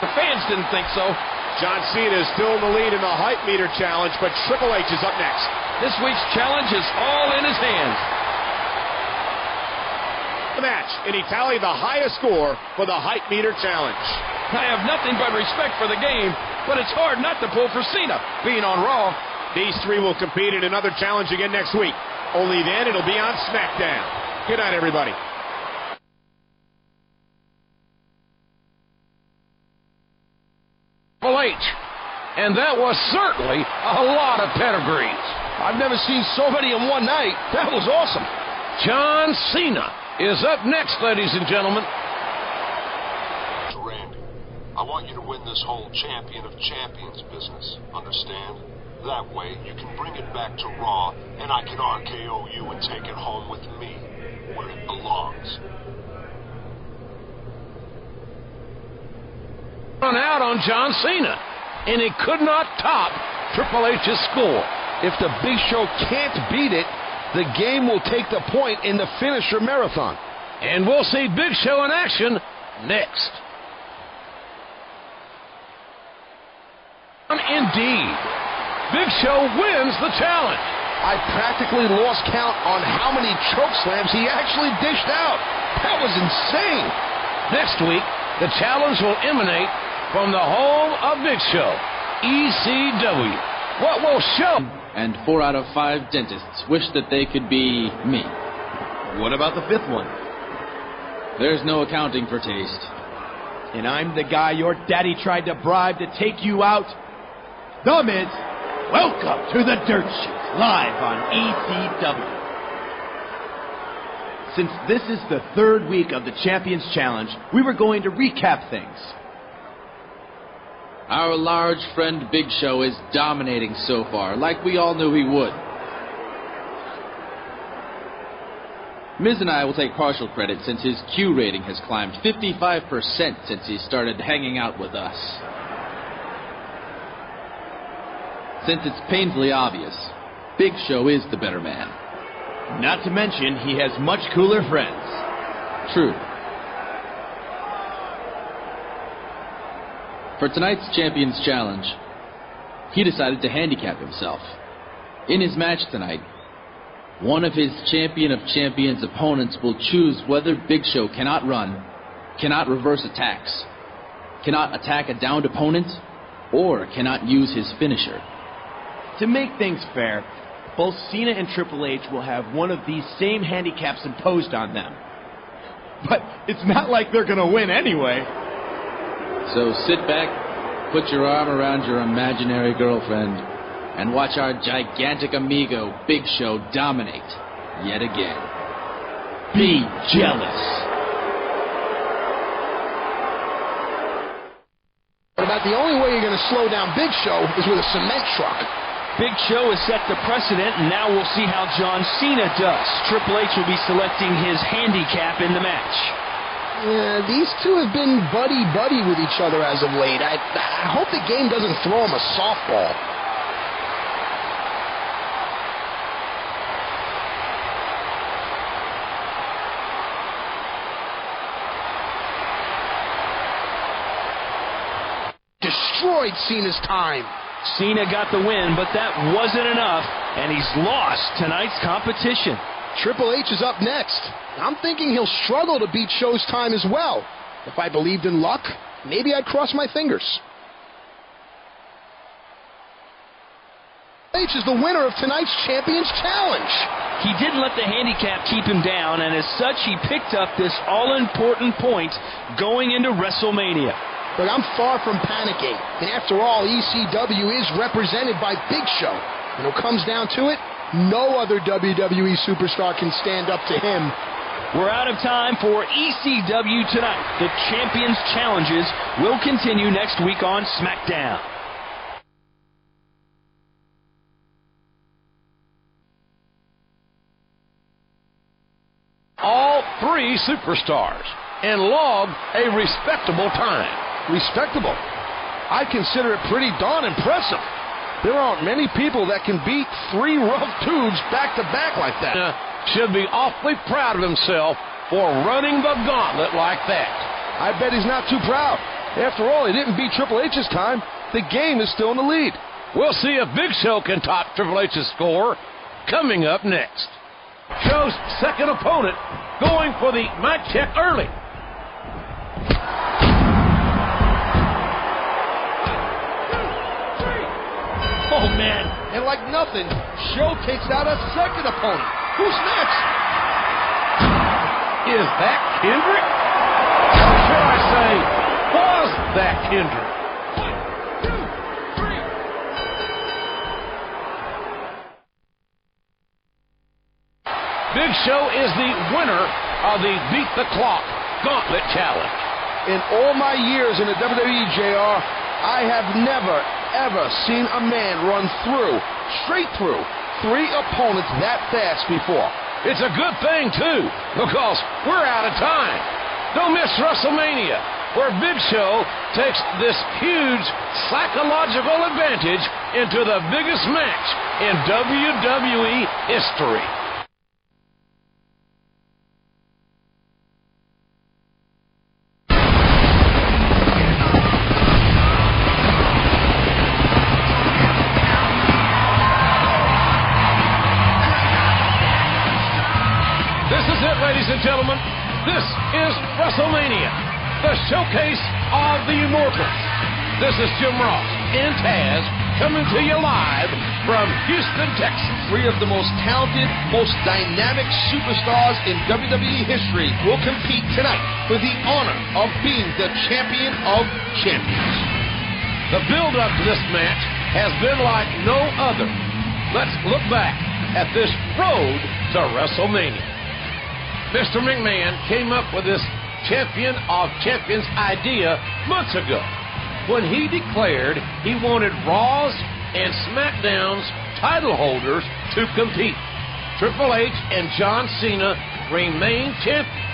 The fans didn't think so. John Cena is still in the lead in the Hype Meter Challenge, but Triple H is up next. This week's challenge is all in his hands. The match, and he tallied the highest score for the Hype Meter Challenge. I have nothing but respect for the Game, but it's hard not to pull for Cena, being on Raw. These three will compete in another challenge again next week. Only then it'll be on Smackdown. Good night, everybody. Triple H. And that was certainly a lot of pedigrees. I've never seen so many in one night. That was awesome. John Cena is up next, ladies and gentlemen. I want you to win this whole champion of champions business. Understand? That way, you can bring it back to Raw, and I can RKO you and take it home with me, where it belongs. Run out on John Cena, and he could not top Triple H's score. If the Big Show can't beat it, the game will take the point in the finisher marathon. And we'll see Big Show in action next. Indeed, Big Show wins the challenge. I practically lost count on how many choke slams he actually dished out. That was insane. Next week, the challenge will emanate from the home of Big Show, ECW. What will show? And 4 out of 5 dentists wish that they could be me. What about the 5th one? There's no accounting for taste. And I'm the guy your daddy tried to bribe to take you out. The Miz, welcome to the Dirt Sheet, live on ECW. Since this is the 3rd week of the Champions Challenge, we were going to recap things. Our large friend Big Show is dominating so far, like we all knew he would. Miz and I will take partial credit since his Q rating has climbed 55% since he started hanging out with us. Since it's painfully obvious, Big Show is the better man. Not to mention, he has much cooler friends. True. For tonight's Champions Challenge, he decided to handicap himself. In his match tonight, one of his Champion of Champions opponents will choose whether Big Show cannot run, cannot reverse attacks, cannot attack a downed opponent, or cannot use his finisher. To make things fair, both Cena and Triple H will have one of these same handicaps imposed on them. But it's not like they're going to win anyway. So sit back, put your arm around your imaginary girlfriend, and watch our gigantic amigo, Big Show, dominate yet again. Be jealous. But about the only way you're going to slow down Big Show is with a cement truck. Big Show has set the precedent, and now we'll see how John Cena does. Triple H will be selecting his handicap in the match. Yeah, these two have been buddy-buddy with each other as of late. I hope the game doesn't throw him a softball. Destroyed Cena's time. Cena got the win, but that wasn't enough, and he's lost tonight's competition. Triple H is up next. I'm thinking he'll struggle to beat Show's time as well. If I believed in luck, maybe I'd cross my fingers. H is the winner of tonight's Champions Challenge. He didn't let the handicap keep him down, and as such, he picked up this all-important point going into WrestleMania. But I'm far from panicking. And after all, ECW is represented by Big Show. When it comes down to it, no other WWE superstar can stand up to him. We're out of time for ECW tonight. The Champions Challenges will continue next week on SmackDown. All 3 superstars and logged a respectable time. Respectable. I consider it pretty darn impressive. There aren't many people that can beat 3 rough dudes back-to-back like that. Should be awfully proud of himself for running the gauntlet like that. I bet he's not too proud. After all, he didn't beat Triple H's time. The game is still in the lead. We'll see if Big Show can top Triple H's score coming up next. Show's second opponent going for the mic check early. Oh, man. And like nothing, Show takes out a second opponent. Who's next? Is that Kendrick? Or should I say, was that Kendrick? 1, 2, 3. Big Show is the winner of the Beat the Clock Gauntlet Challenge. In all my years in the WWE, JR, I have never, ever seen a man run straight through 3 opponents that fast before. It's a good thing, too, because we're out of time. Don't miss WrestleMania, where Big Show takes this huge psychological advantage into the biggest match in WWE history. This is it, ladies and gentlemen. This is WrestleMania, the showcase of the immortals. This is Jim Ross and Taz coming to you live from Houston, Texas. 3 of the most talented, most dynamic superstars in WWE history will compete tonight for the honor of being the champion of champions. The build-up to this match has been like no other. Let's look back at this road to WrestleMania. Mr. McMahon came up with this champion of champions idea months ago when he declared he wanted Raw's and SmackDown's title holders to compete. Triple H and John Cena remained champions,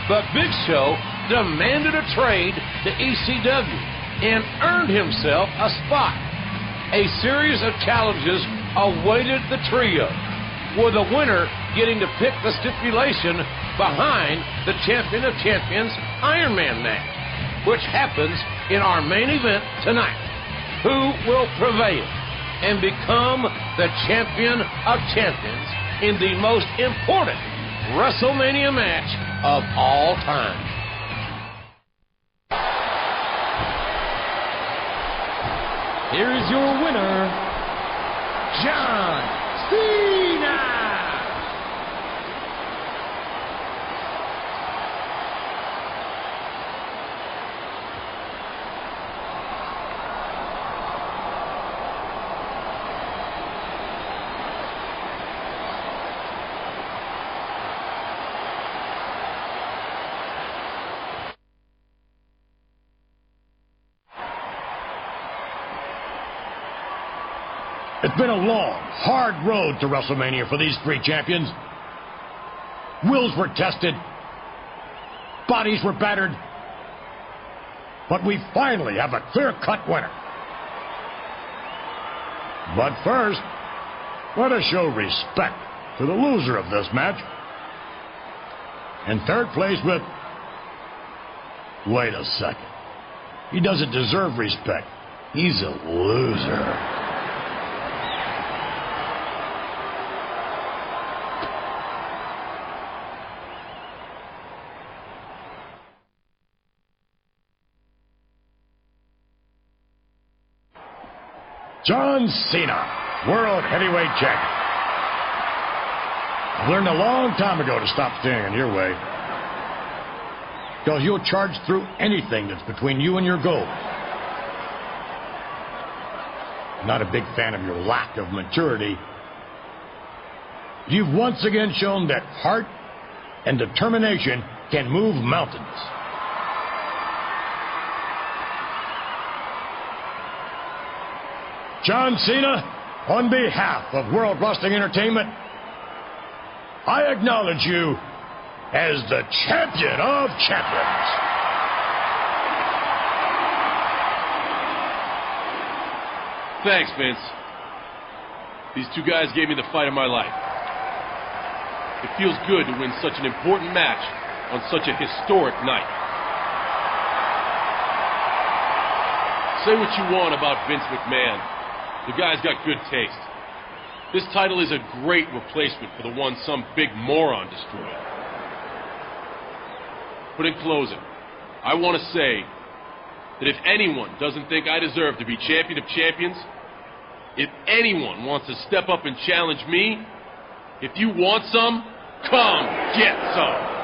but Big Show demanded a trade to ECW and earned himself a spot. A series of challenges awaited the trio, with the winner getting to pick the stipulation behind the Champion of Champions Iron Man match, which happens in our main event tonight. Who will prevail and become the Champion of Champions in the most important WrestleMania match of all time? Here is your winner, John Cena! It's been a long, hard road to WrestleMania for these 3 champions. Wills were tested. Bodies were battered. But we finally have a clear-cut winner. But first, let us show respect to the loser of this match. In 3rd place with... Wait a second. He doesn't deserve respect. He's a loser. John Cena, World Heavyweight Champion. I've learned a long time ago to stop standing in your way. Because you'll charge through anything that's between you and your goal. Not a big fan of your lack of maturity. You've once again shown that heart and determination can move mountains. John Cena, on behalf of World Wrestling Entertainment, I acknowledge you as the Champion of Champions. Thanks, Vince. These 2 guys gave me the fight of my life. It feels good to win such an important match on such a historic night. Say what you want about Vince McMahon. The guy's got good taste. This title is a great replacement for the one some big moron destroyed. But in closing, I want to say that if anyone doesn't think I deserve to be Champion of Champions, if anyone wants to step up and challenge me, if you want some, come get some.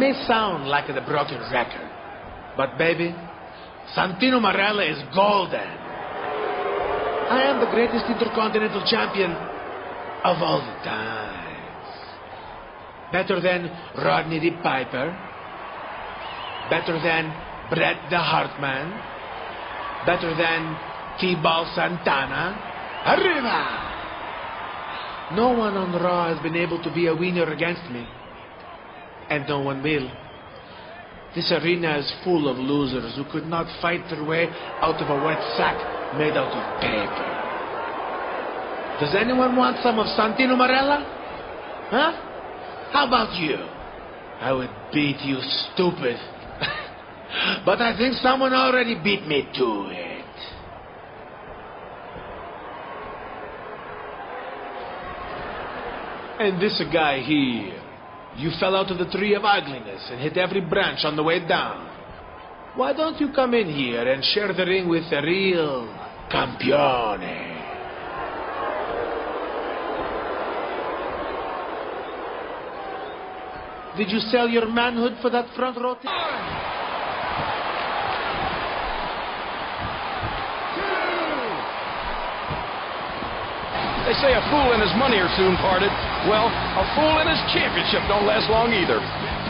may sound like a broken record, but baby, Santino Marella is golden. I am the greatest Intercontinental Champion of all the times. Better than Rodney the Piper. Better than Bret the Hartman. Better than T-Ball Santana. Arriba! No one on Raw has been able to be a winner against me. And no one will. This arena is full of losers who could not fight their way out of a wet sack made out of paper. Does anyone want some of Santino Marella? Huh? How about you? I would beat you, stupid. But I think someone already beat me to it. And this guy here. You fell out of the tree of ugliness and hit every branch on the way down. Why don't you come in here and share the ring with the real campione? Did you sell your manhood for that front row? They say a fool and his money are soon parted. Well, a fool and his championship don't last long either.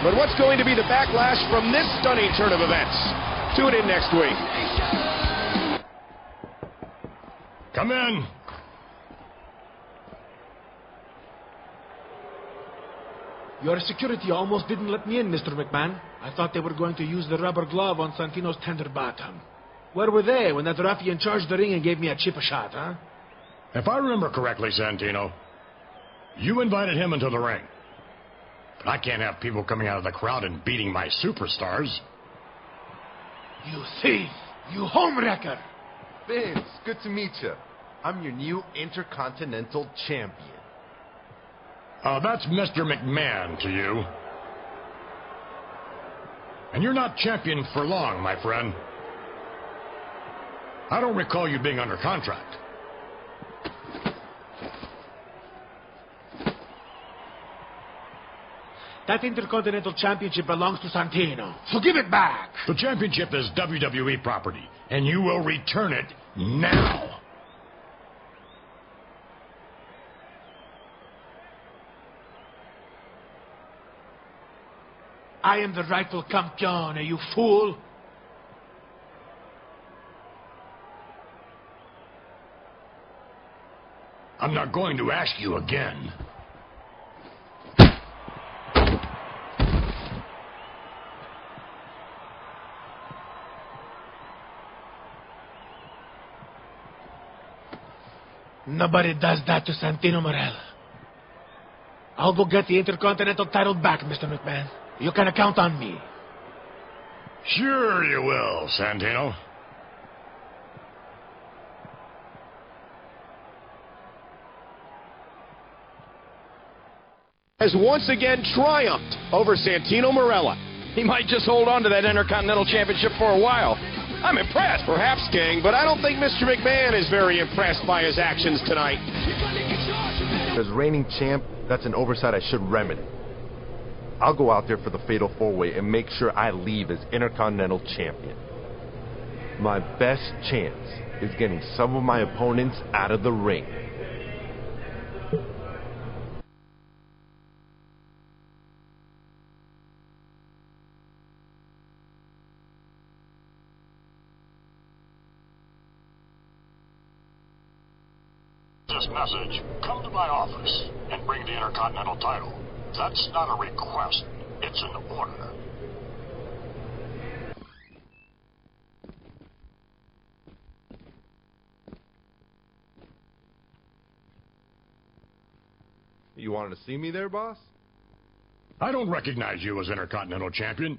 But what's going to be the backlash from this stunning turn of events? Tune in next week. Come in. Your security almost didn't let me in, Mr. McMahon. I thought they were going to use the rubber glove on Santino's tender bottom. Where were they when that ruffian charged the ring and gave me a chip shot, huh? If I remember correctly, Santino, you invited him into the ring. But I can't have people coming out of the crowd and beating my superstars. You thief! You homewrecker! Vince, good to meet you. I'm your new Intercontinental Champion. That's Mr. McMahon to you. And you're not champion for long, my friend. I don't recall you being under contract. That Intercontinental Championship belongs to Santino, so give it back! The championship is WWE property, and you will return it now! I am the rightful campione, you fool! I'm not going to ask you again. Nobody does that to Santino Marella. I'll go get the Intercontinental title back, Mr. McMahon. You can count on me. Sure you will, Santino. Has once again triumphed over Santino Marella. He might just hold on to that Intercontinental Championship for a while. I'm impressed. Perhaps, King, but I don't think Mr. McMahon is very impressed by his actions tonight. As reigning champ, that's an oversight I should remedy. I'll go out there for the Fatal 4-Way and make sure I leave as Intercontinental Champion. My best chance is getting some of my opponents out of the ring. This message, come to my office and bring the Intercontinental title. That's not a request, it's an order. You wanted to see me there, boss? I don't recognize you as Intercontinental Champion.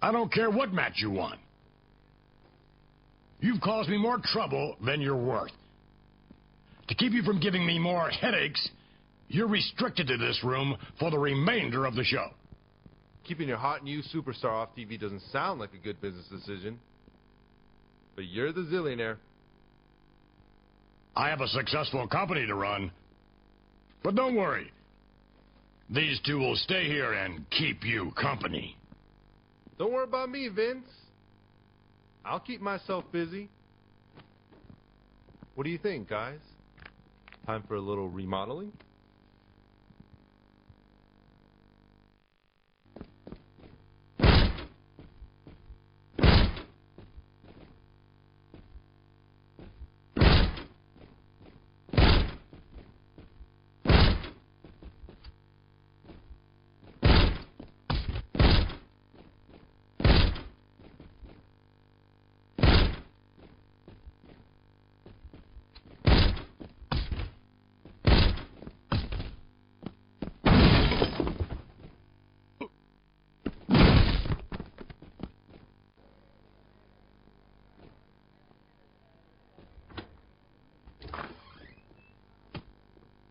I don't care what match you won. You've caused me more trouble than you're worth. To keep you from giving me more headaches, you're restricted to this room for the remainder of the show. Keeping your hot new superstar off TV doesn't sound like a good business decision. But you're the zillionaire. I have a successful company to run. But don't worry. These two will stay here and keep you company. Don't worry about me, Vince. I'll keep myself busy. What do you think, guys? Time for a little remodeling?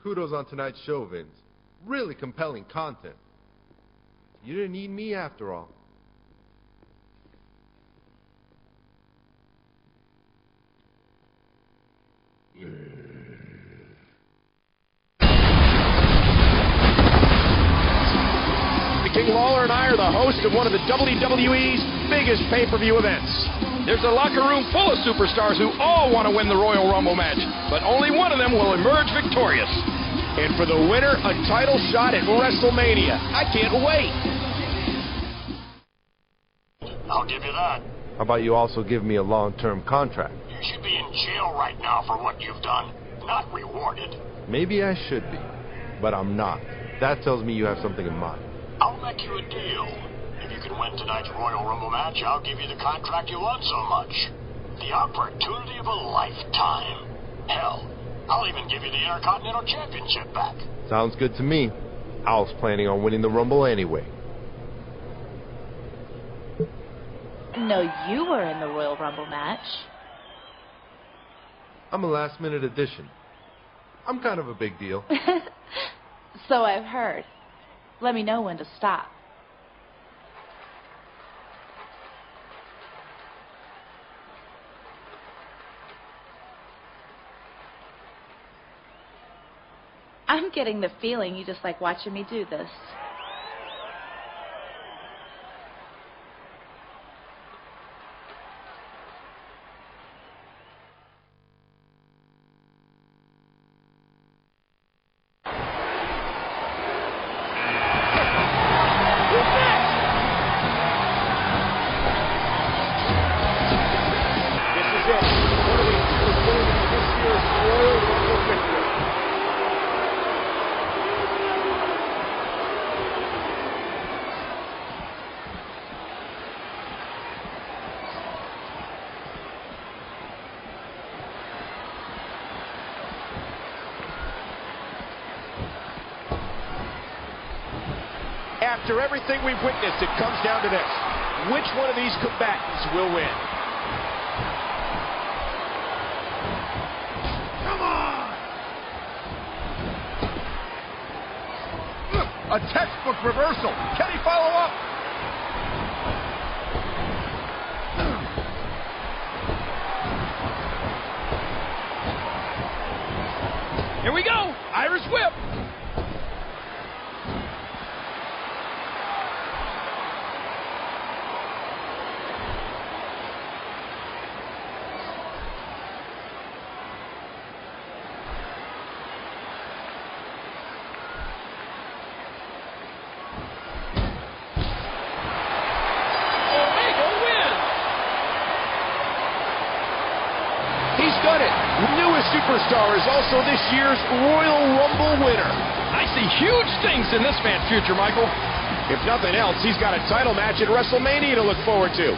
Kudos on tonight's show, Vince. Really compelling content. You didn't need me after all. King Lawler and I are the hosts of one of the WWE's biggest pay-per-view events. There's a locker room full of superstars who all want to win the Royal Rumble match, but only one of them will emerge victorious. And for the winner, a title shot at WrestleMania. I can't wait. I'll give you that. How about you also give me a long-term contract? You should be in jail right now for what you've done, not rewarded. Maybe I should be, but I'm not. That tells me you have something in mind. I'll make you a deal. If you can win tonight's Royal Rumble match, I'll give you the contract you want so much. The opportunity of a lifetime. Hell, I'll even give you the Intercontinental Championship back. Sounds good to me. I was planning on winning the Rumble anyway. No, you were in the Royal Rumble match. I'm a last-minute addition. I'm kind of a big deal. So I've heard. Let me know when to stop. I'm getting the feeling you just like watching me do this. After everything we've witnessed, it comes down to this. Which one of these combatants will win? Come on! A textbook reversal. Can he follow up? Here we go! Irish whip! Superstar is also this year's Royal Rumble winner. I see huge things in this man's future, Michael. If nothing else, he's got a title match at WrestleMania to look forward to.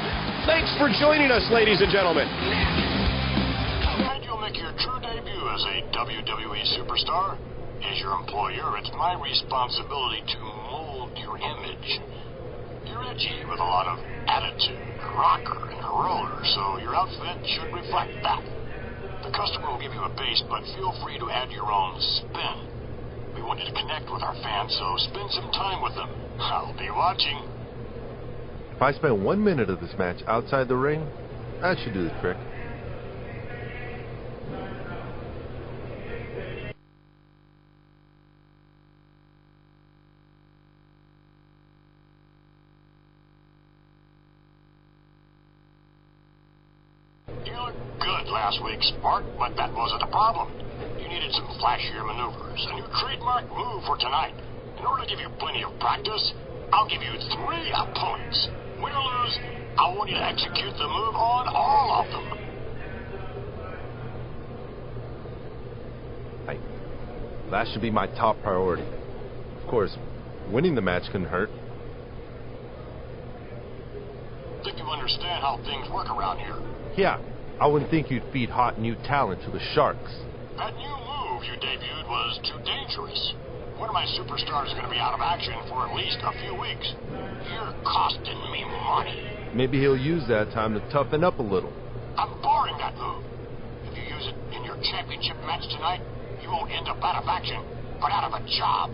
Thanks for joining us, ladies and gentlemen. And you'll make your true debut as a WWE superstar. As your employer, it's my responsibility to mold your image. You're edgy with a lot of attitude, a rocker and a roller, so your outfit should reflect that. The customer will give you a base, but feel free to add your own spin. We want you to connect with our fans, so spend some time with them. I'll be watching. If I spend 1 minute of this match outside the ring, that should do the trick. good last week, Spark, but that wasn't the problem. You needed some flashier maneuvers, a new trademark move for tonight. In order to give you plenty of practice, I'll give you 3 opponents. Win or lose, I want you to execute the move on all of them. That should be my top priority. Of course, winning the match couldn't hurt. Think you understand how things work around here? Yeah, I wouldn't think you'd feed hot new talent to the Sharks. That new move you debuted was too dangerous. One of my superstars is going to be out of action for at least a few weeks. You're costing me money. Maybe he'll use that time to toughen up a little. I'm barring that move. If you use it in your championship match tonight, you won't end up out of action, but out of a job.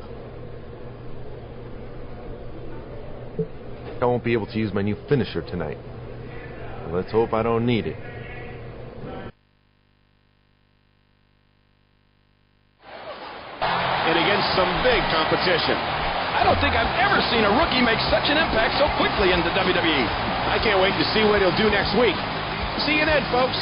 I won't be able to use my new finisher tonight. Let's hope I don't need it. And against some big competition. I don't think I've ever seen a rookie make such an impact so quickly in the WWE. I can't wait to see what he'll do next week. See you then, folks.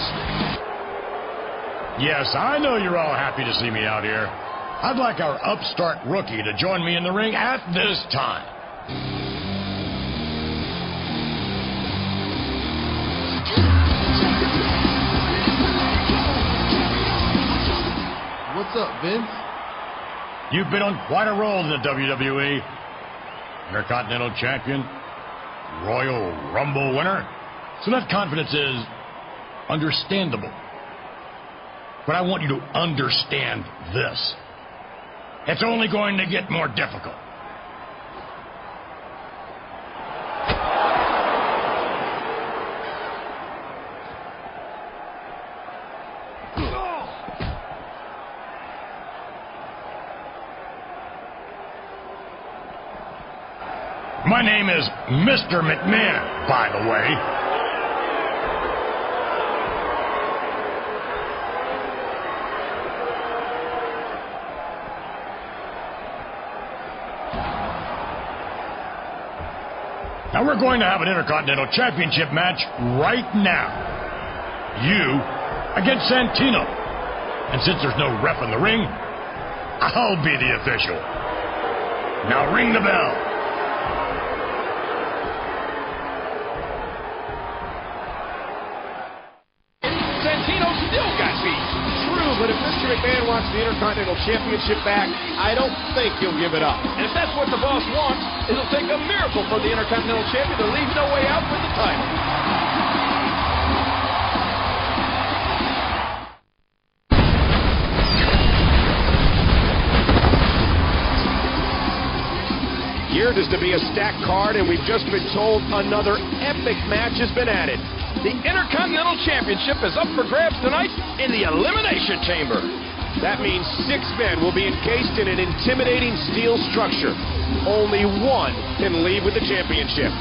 Yes, I know you're all happy to see me out here. I'd like our upstart rookie to join me in the ring at this time. What's up, Vince? You've been on quite a roll in the WWE. Intercontinental Champion, Royal Rumble winner. So that confidence is understandable. But I want you to understand this. It's only going to get more difficult. My name is Mr. McMahon, by the way. Now we're going to have an Intercontinental Championship match right now. You against Santino. And since there's no ref in the ring, I'll be the official. Now ring the bell. Santino still got beat. True, but if Mr. McMahon wants the Intercontinental Championship back, I don't think he'll give it up. And if that's what the boss wants, it'll take a miracle for the Intercontinental Champion to leave no way out for the title. Geared is to be a stacked card, and we've just been told another epic match has been added. The Intercontinental Championship is up for grabs tonight in the Elimination Chamber. That means 6 men will be encased in an intimidating steel structure. Only one can leave with the championship.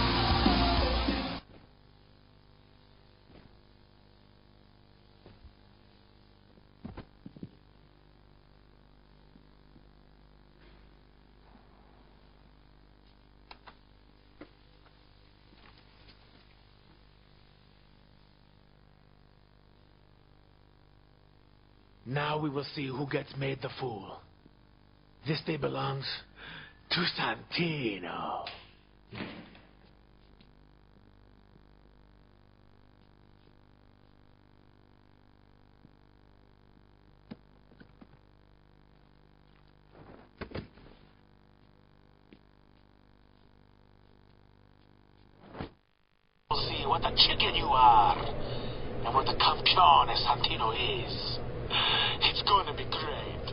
Now we will see who gets made the fool. This day belongs to Santino. We'll see what the chicken you are, and what the campeon Santino is. It's going to be great.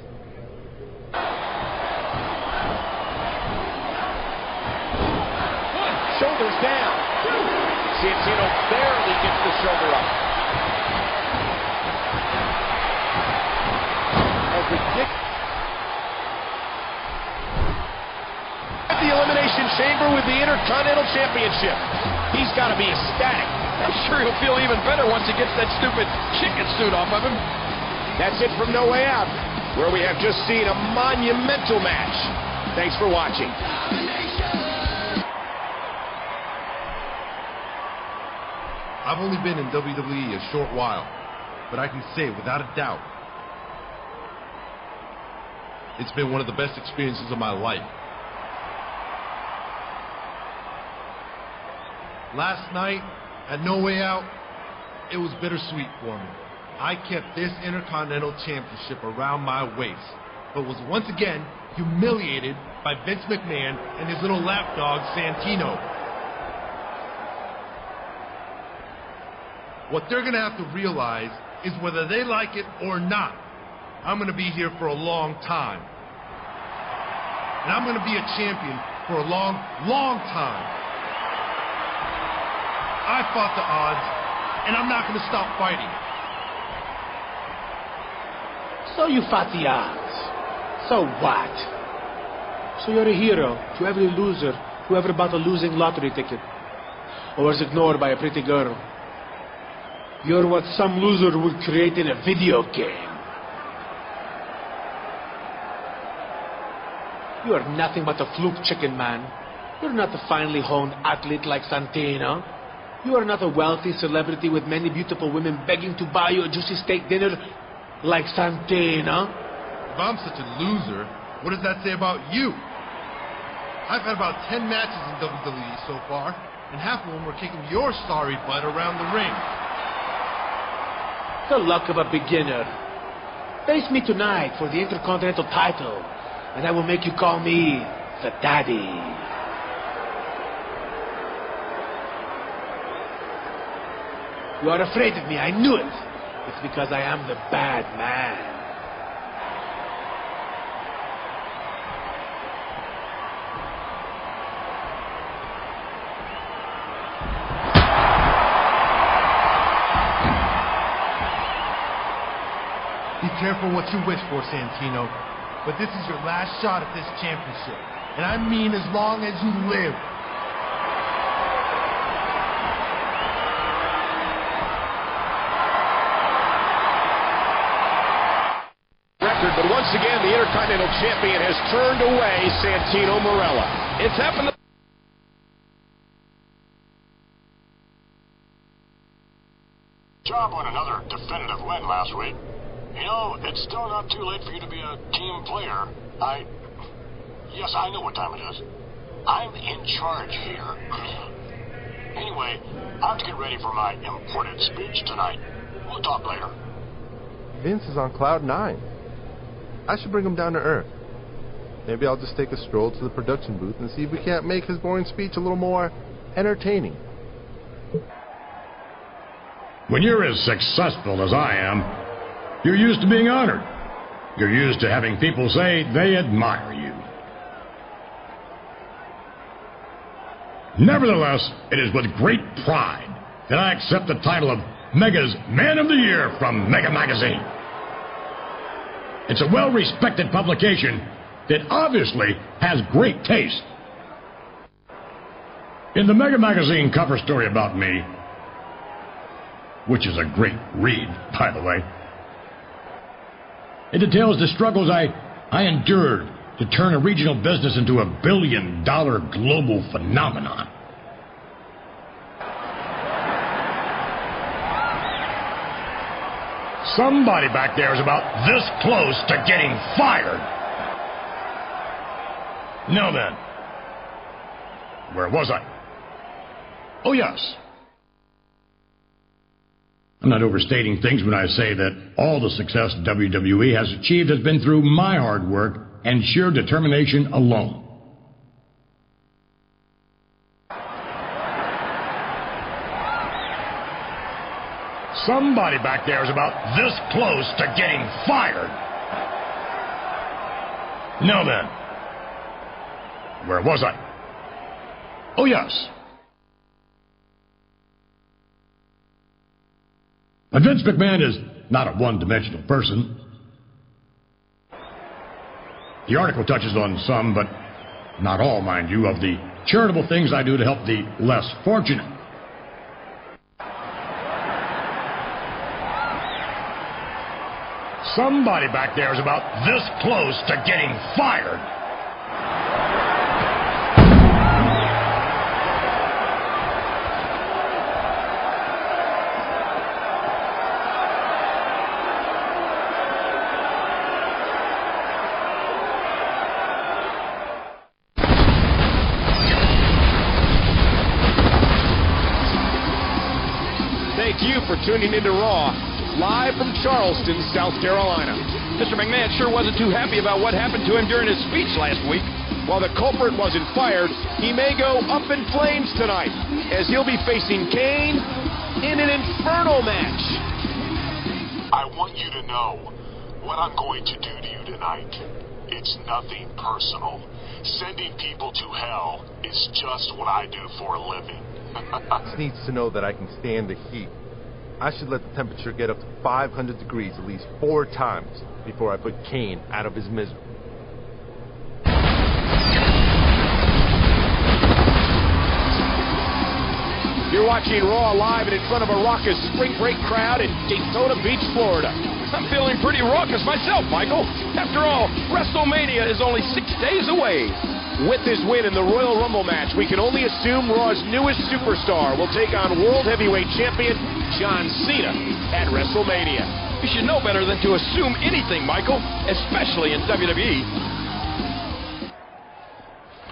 Shoulders down. Santino barely gets the shoulder up. A ridiculous. At the Elimination Chamber with the Intercontinental Championship. He's got to be ecstatic. I'm sure he'll feel even better once he gets that stupid chicken suit off of him. That's it from No Way Out, where we have just seen a monumental match. Thanks for watching. I've only been in WWE a short while, but I can say without a doubt, it's been one of the best experiences of my life. Last night, at No Way Out, it was bittersweet for me. I kept this Intercontinental Championship around my waist, but was once again humiliated by Vince McMahon and his little lapdog, Santino. What they're going to have to realize is whether they like it or not, I'm going to be here for a long time. And I'm going to be a champion for a long, long time. I fought the odds, and I'm not going to stop fighting. So you fought the odds. So what? So you're a hero to every loser who ever bought a losing lottery ticket or was ignored by a pretty girl. You're what some loser would create in a video game. You are nothing but a fluke chicken, man. You're not a finely honed athlete like Santino. You are not a wealthy celebrity with many beautiful women begging to buy you a juicy steak dinner like Santino. If I'm such a loser, what does that say about you? I've had about 10 matches in WWE so far, and half of them were kicking your sorry butt around the ring. The luck of a beginner. Face me tonight for the Intercontinental title, and I will make you call me the Daddy. You are afraid of me, I knew it. It's because I am the bad man. Be careful what you wish for, Santino. But this is your last shot at this championship. And I mean as long as you live. But once again, the Intercontinental Champion has turned away Santino Marella. It's happened. Job on another definitive win last week. You know, it's still not too late for you to be a team player. Yes, I know what time it is. I'm in charge here. Anyway, I have to get ready for my important speech tonight. We'll talk later. Vince is on cloud 9. I should bring him down to earth. Maybe I'll just take a stroll to the production booth and see if we can't make his boring speech a little more entertaining. When you're as successful as I am, you're used to being honored. You're used to having people say they admire you. Nevertheless, it is with great pride that I accept the title of Mega's Man of the Year from Mega Magazine. It's a well-respected publication that obviously has great taste. In the Mega Magazine cover story about me, which is a great read, by the way, it details the struggles I endured to turn a regional business into a billion-dollar global phenomenon. Somebody back there is about this close to getting fired. Now then, where was I? Oh, yes. I'm not overstating things when I say that all the success WWE has achieved has been through my hard work and sheer determination alone. Somebody back there is about this close to getting fired. Now then, where was I? Oh, yes. But Vince McMahon is not a one-dimensional person. The article touches on some, but not all, mind you, of the charitable things I do to help the less fortunate. Somebody back there is about this close to getting fired. tuning into Raw, live from Charleston, South Carolina. Mr. McMahon sure wasn't too happy about what happened to him during his speech last week. While the culprit wasn't fired, he may go up in flames tonight, as he'll be facing Kane in an Inferno match. I want you to know what I'm going to do to you tonight. It's nothing personal. Sending people to hell is just what I do for a living. Just needs to know that I can stand the heat. I should let the temperature get up to 500 degrees at least 4 times before I put Kane out of his misery. You're watching Raw live and in front of a raucous spring break crowd in Daytona Beach, Florida. I'm feeling pretty raucous myself, Michael. After all, WrestleMania is only 6 days away. With this win in the Royal Rumble match, we can only assume Raw's newest superstar will take on World Heavyweight Champion John Cena at WrestleMania. You should know better than to assume anything, Michael, especially in WWE.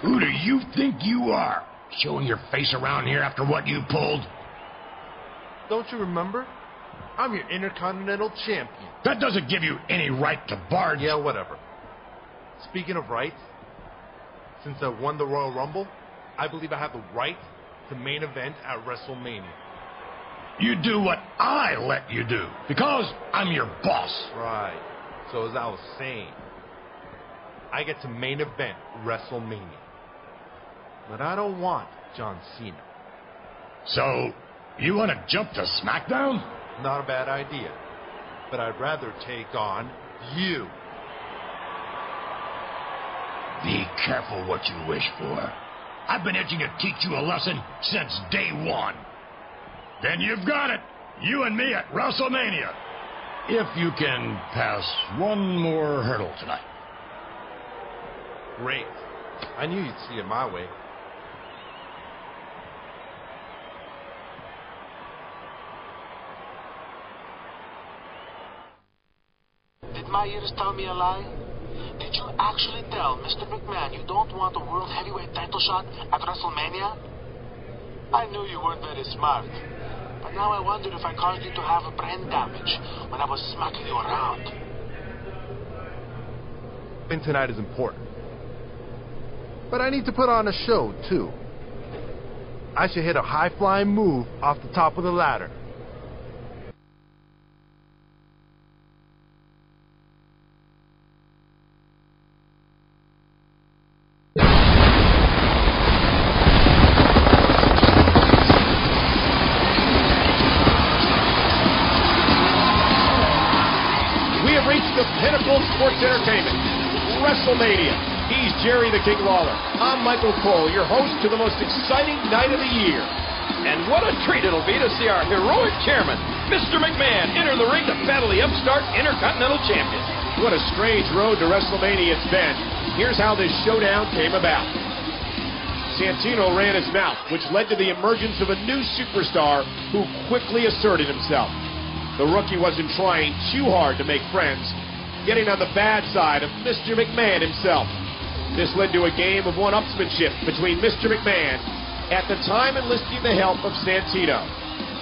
Who do you think you are? Showing your face around here after what you pulled? Don't you remember? I'm your Intercontinental Champion. That doesn't give you any right to barge. Yeah, whatever. Speaking of rights, since I won the Royal Rumble, I believe I have the right to main event at WrestleMania. You do what I let you do, because I'm your boss. Right. So as I was saying, I get to main event WrestleMania. But I don't want John Cena. So, you want to jump to SmackDown? Not a bad idea. But I'd rather take on you. Be careful what you wish for. I've been itching to teach you a lesson since day one. Then you've got it. You and me at WrestleMania. If you can pass one more hurdle tonight. Great. I knew you'd see it my way. Did my ears tell me a lie? Did you actually tell Mr. McMahon you don't want a World Heavyweight title shot at WrestleMania? I knew you weren't very smart, but now I wonder if I caused you to have a brain damage when I was smacking you around. Win tonight is important. But I need to put on a show, too. I should hit a high-flying move off the top of the ladder. The pinnacle of sports entertainment, WrestleMania. He's Jerry the King Lawler. I'm Michael Cole, your host to the most exciting night of the year. And what a treat it'll be to see our heroic chairman, Mr. McMahon, enter the ring to battle the upstart Intercontinental Champion. What a strange road to WrestleMania it's been. Here's how this showdown came about. Santino ran his mouth, which led to the emergence of a new superstar who quickly asserted himself. The rookie wasn't trying too hard to make friends, getting on the bad side of Mr. McMahon himself. This led to a game of one-upsmanship between Mr. McMahon, at the time enlisting the help of Santino,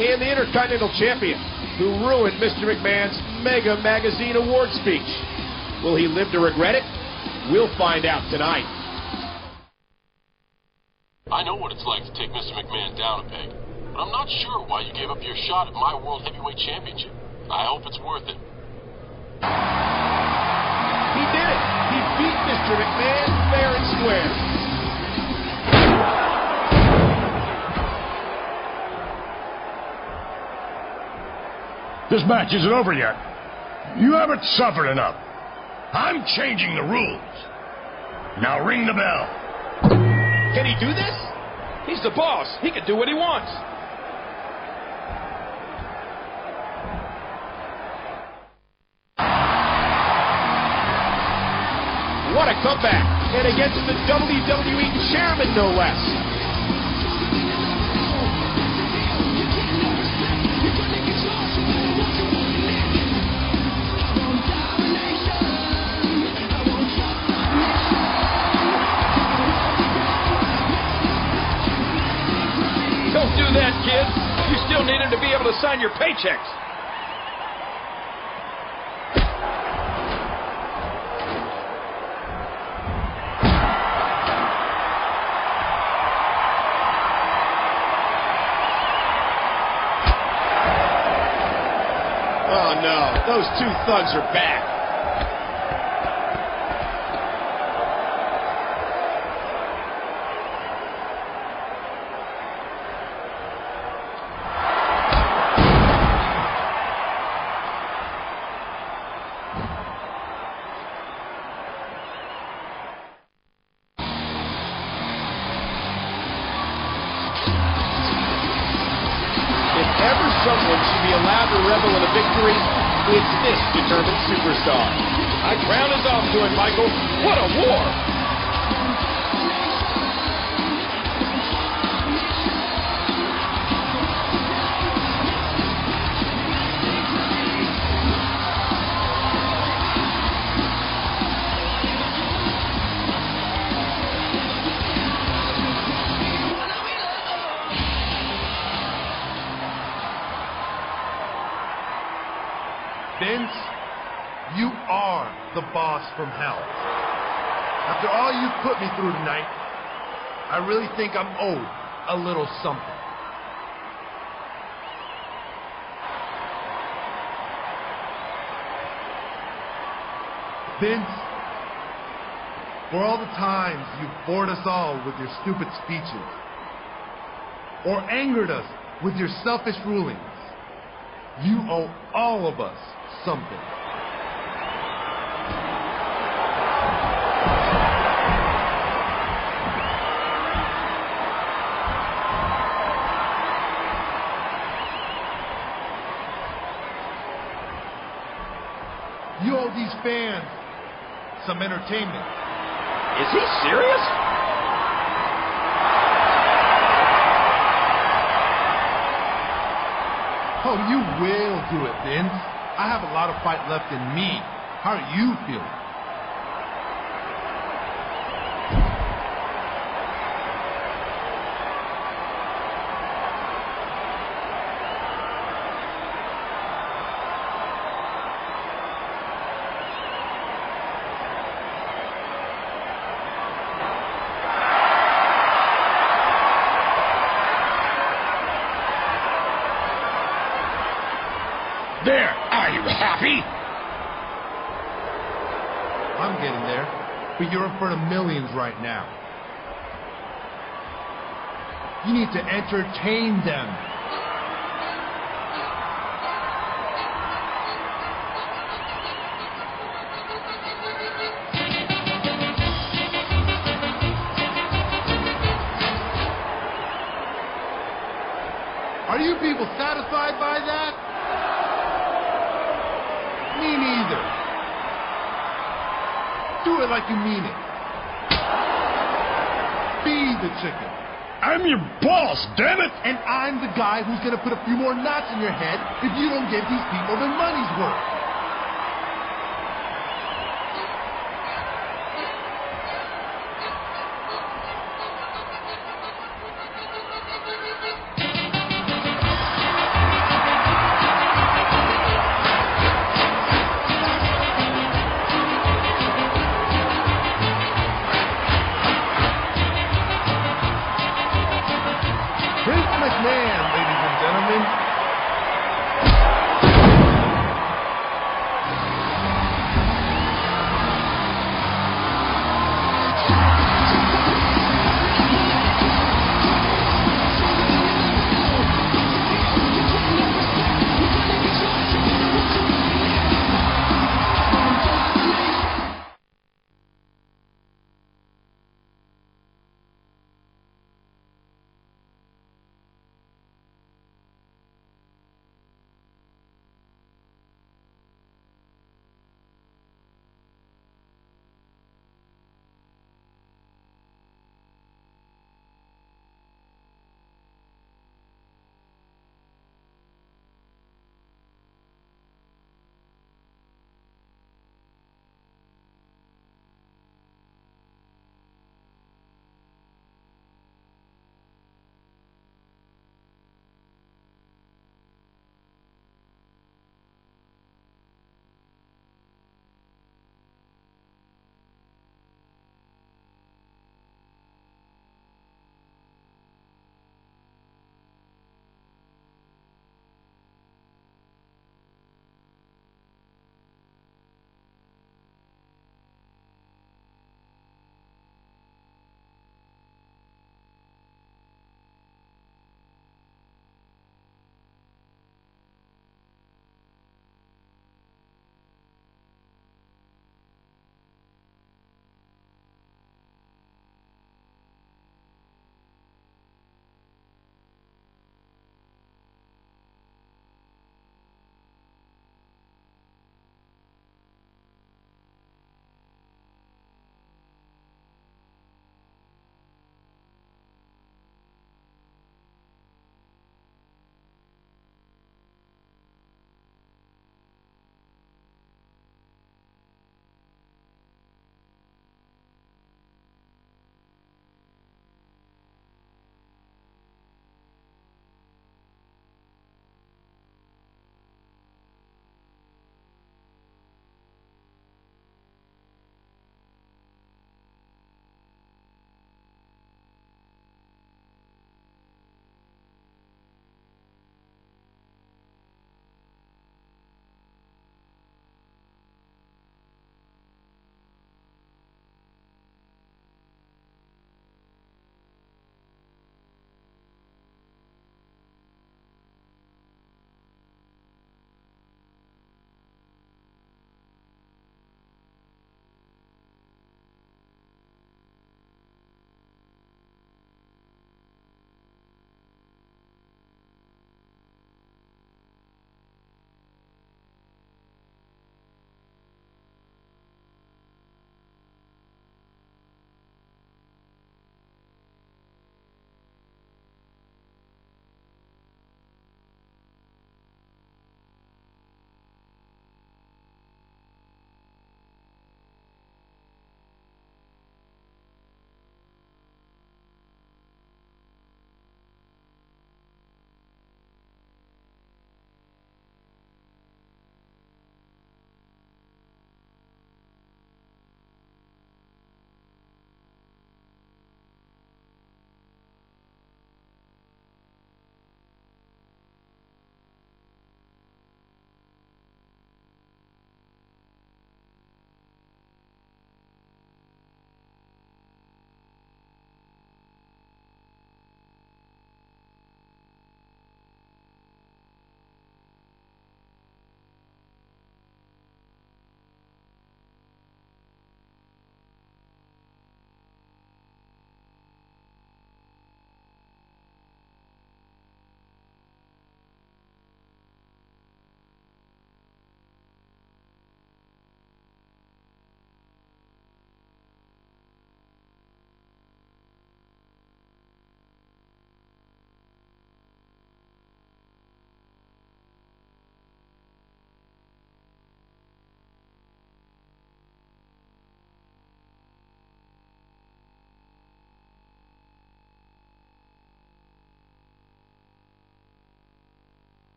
and the Intercontinental Champion, who ruined Mr. McMahon's Mega Magazine award speech. Will he live to regret it? We'll find out tonight. I know what it's like to take Mr. McMahon down a peg. But I'm not sure why you gave up your shot at my World Heavyweight Championship. I hope it's worth it. He did it! He beat Mr. McMahon fair and square. This match isn't over yet. You haven't suffered enough. I'm changing the rules. Now ring the bell. Can he do this? He's the boss. He can do what he wants. What a comeback, and against the WWE Chairman, no less. Don't do that, kid. You still need him to be able to sign sign your paychecks. Oh no, those two thugs are back. Someone should be allowed to revel in a victory, it's this determined superstar. My crown is off to him, Michael. What a war! Vince, you are the boss from hell. After all you've put me through tonight, I really think I'm owed a little something. Vince, for all the times you've bored us all with your stupid speeches, or angered us with your selfish rulings, you owe all of us something. You owe these fans some entertainment. Is he serious? Oh, you will do it, Vince. I have a lot of fight left in me. How are you feeling? There, are you happy? I'm getting there, but you're in front of millions right now. You need to entertain them. Are you people satisfied by that? Me neither. Do it like you mean it. Be the chicken. I'm your boss, damn it! And I'm the guy who's gonna put a few more knots in your head if you don't give these people their money's worth. McMahon, ladies and gentlemen.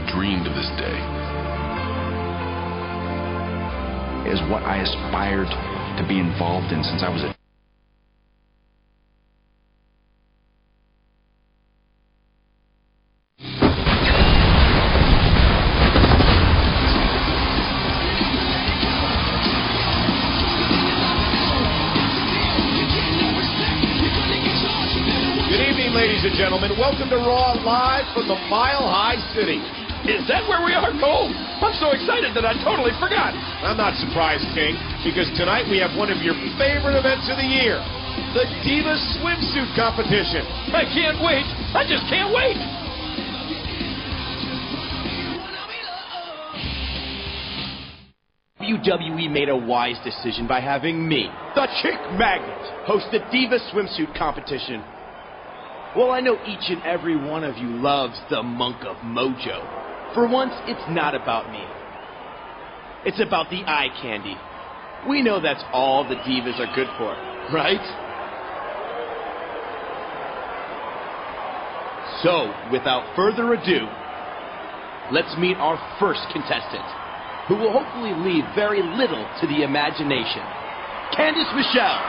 dreamed of this day. Is what I aspired to be involved in since I was a Ladies and gentlemen, welcome to Raw live from the Mile High City. Is that where we are, Cole? I'm so excited that I totally forgot. I'm not surprised, King, because tonight we have one of your favorite events of the year, the Diva swimsuit competition. I can't wait. I just can't wait. WWE made a wise decision by having me, the Chick Magnet, host the Diva swimsuit competition. Well, I know each and every one of you loves the Monk of Mojo. For once, it's not about me. It's about the eye candy. We know that's all the divas are good for, right? So, without further ado, let's meet our first contestant, who will hopefully leave very little to the imagination. Candice Michelle.